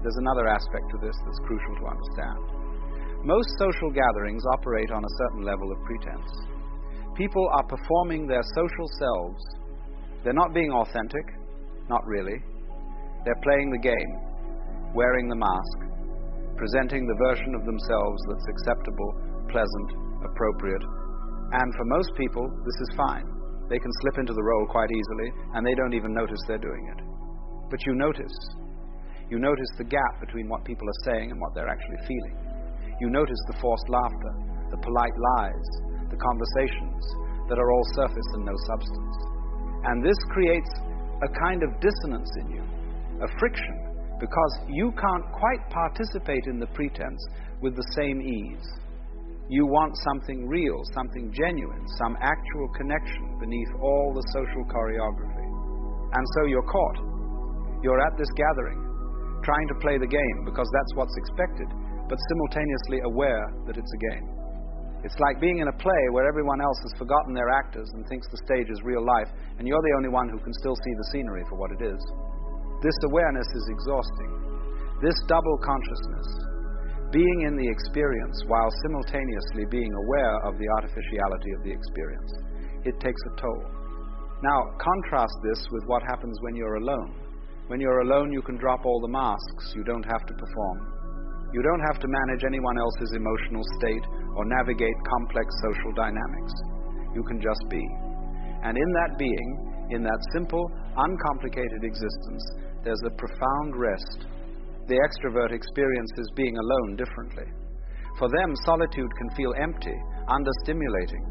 Speaker 3: There's another aspect to this that's crucial to understand. Most social gatherings operate on a certain level of pretense. People are performing their social selves. They're not being authentic, not really. They're playing the game, wearing the mask, presenting the version of themselves that's acceptable, pleasant, appropriate. And for most people, this is fine. They can slip into the role quite easily, and they don't even notice they're doing it. But you notice. You notice the gap between what people are saying and what they're actually feeling. You notice the forced laughter, the polite lies, the conversations that are all surface and no substance. And this creates a kind of dissonance in you, a friction, because you can't quite participate in the pretense with the same ease. You want something real, something genuine, some actual connection beneath all the social choreography. And so you're caught. You're at this gathering, trying to play the game because that's what's expected, but simultaneously aware that it's a game. It's like being in a play where everyone else has forgotten their actors and thinks the stage is real life, and you're the only one who can still see the scenery for what it is. This awareness is exhausting. This double consciousness, being in the experience while simultaneously being aware of the artificiality of the experience, it takes a toll. Now, contrast this with what happens when you're alone. When you're alone, you can drop all the masks. You don't have to perform. You don't have to manage anyone else's emotional state or navigate complex social dynamics. You can just be. And in that being, in that simple, uncomplicated existence, there's a profound rest. The extrovert experiences being alone differently. For them, solitude can feel empty, understimulating.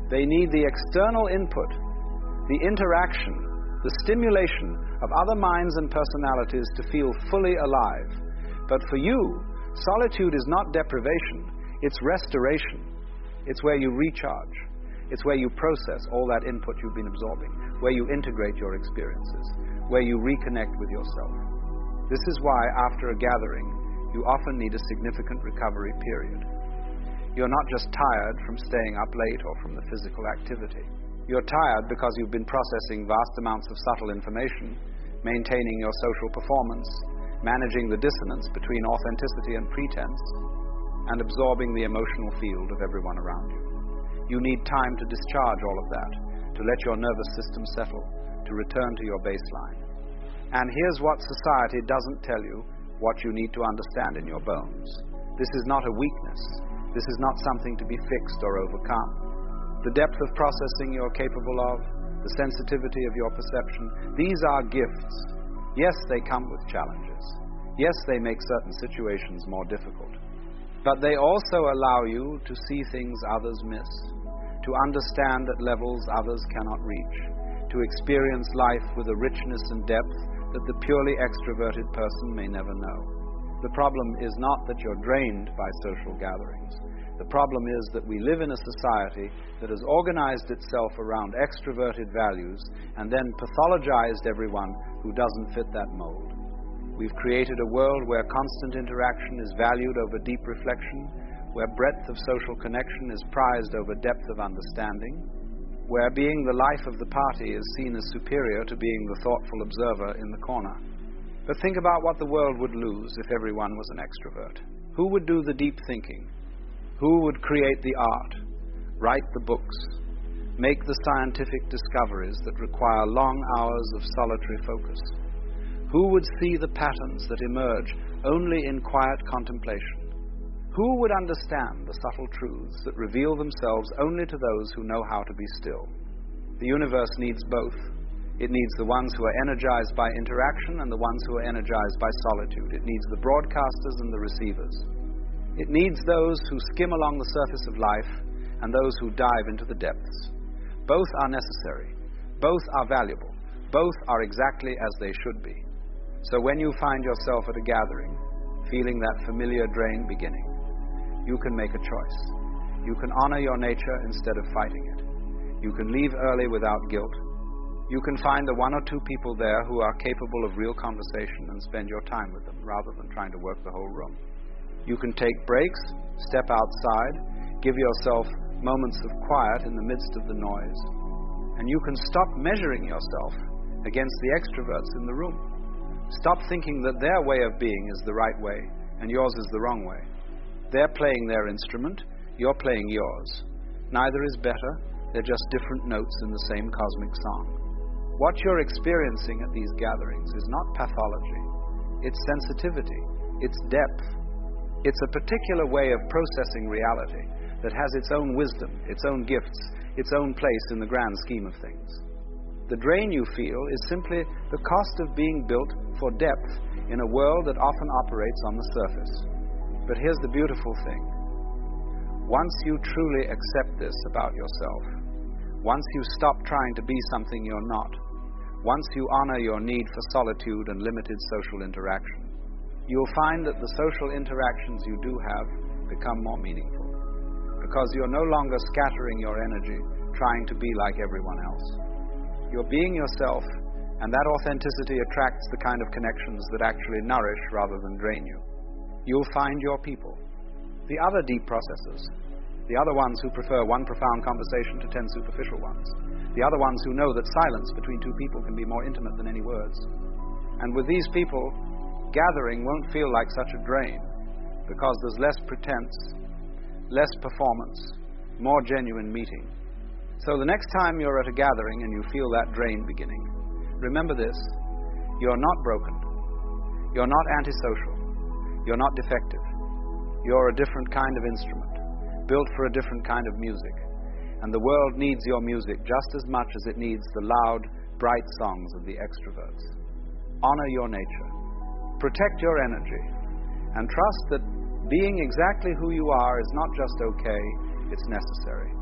Speaker 3: They need the external input, the interaction, the stimulation of other minds and personalities to feel fully alive. But for you, solitude is not deprivation, it's restoration. It's where you recharge. It's where you process all that input you've been absorbing, where you integrate your experiences, where you reconnect with yourself. This is why, after a gathering, you often need a significant recovery period. You're not just tired from staying up late or from the physical activity. You're tired because you've been processing vast amounts of subtle information, maintaining your social performance, managing the dissonance between authenticity and pretense, and absorbing the emotional field of everyone around you. You need time to discharge all of that, to let your nervous system settle, to return to your baseline. And here's what society doesn't tell you, what you need to understand in your bones. This is not a weakness. This is not something to be fixed or overcome. The depth of processing you're capable of, the sensitivity of your perception, these are gifts. Yes, they come with challenges. Yes, they make certain situations more difficult. But they also allow you to see things others miss, to understand at levels others cannot reach, to experience life with a richness and depth that the purely extroverted person may never know. The problem is not that you're drained by social gatherings. The problem is that we live in a society that has organized itself around extroverted values and then pathologized everyone who doesn't fit that mold. We've created a world where constant interaction is valued over deep reflection, where breadth of social connection is prized over depth of understanding, where being the life of the party is seen as superior to being the thoughtful observer in the corner. But think about what the world would lose if everyone was an extrovert. Who would do the deep thinking? Who would create the art, write the books, make the scientific discoveries that require long hours of solitary focus? Who would see the patterns that emerge only in quiet contemplation? Who would understand the subtle truths that reveal themselves only to those who know how to be still? The universe needs both. It needs the ones who are energized by interaction and the ones who are energized by solitude. It needs the broadcasters and the receivers. It needs those who skim along the surface of life and those who dive into the depths. Both are necessary. Both are valuable. Both are exactly as they should be. So when you find yourself at a gathering, feeling that familiar drain beginning, you can make a choice. You can honor your nature instead of fighting it. You can leave early without guilt. You can find the one or two people there who are capable of real conversation and spend your time with them rather than trying to work the whole room. You can take breaks, step outside, give yourself moments of quiet in the midst of the noise. And you can stop measuring yourself against the extroverts in the room. Stop thinking that their way of being is the right way and yours is the wrong way. They're playing their instrument, you're playing yours. Neither is better, they're just different notes in the same cosmic song. What you're experiencing at these gatherings is not pathology. It's sensitivity, it's depth. It's a particular way of processing reality that has its own wisdom, its own gifts, its own place in the grand scheme of things. The drain you feel is simply the cost of being built for depth in a world that often operates on the surface. But here's the beautiful thing. Once you truly accept this about yourself, once you stop trying to be something you're not, once you honor your need for solitude and limited social interaction, you'll find that the social interactions you do have become more meaningful. Because you're no longer scattering your energy trying to be like everyone else. You're being yourself, and that authenticity attracts the kind of connections that actually nourish rather than drain you. You'll find your people. The other deep processors, the other ones who prefer one profound conversation to 10 superficial ones, the other ones who know that silence between two people can be more intimate than any words. And with these people, gathering won't feel like such a drain because there's less pretense, less performance, more genuine meeting. So the next time you're at a gathering and you feel that drain beginning, remember this: you're not broken, you're not antisocial, you're not defective. You're a different kind of instrument, built for a different kind of music. And the world needs your music just as much as it needs the loud, bright songs of the extroverts. Honor your nature. Protect your energy. And trust that being exactly who you are is not just okay, it's necessary.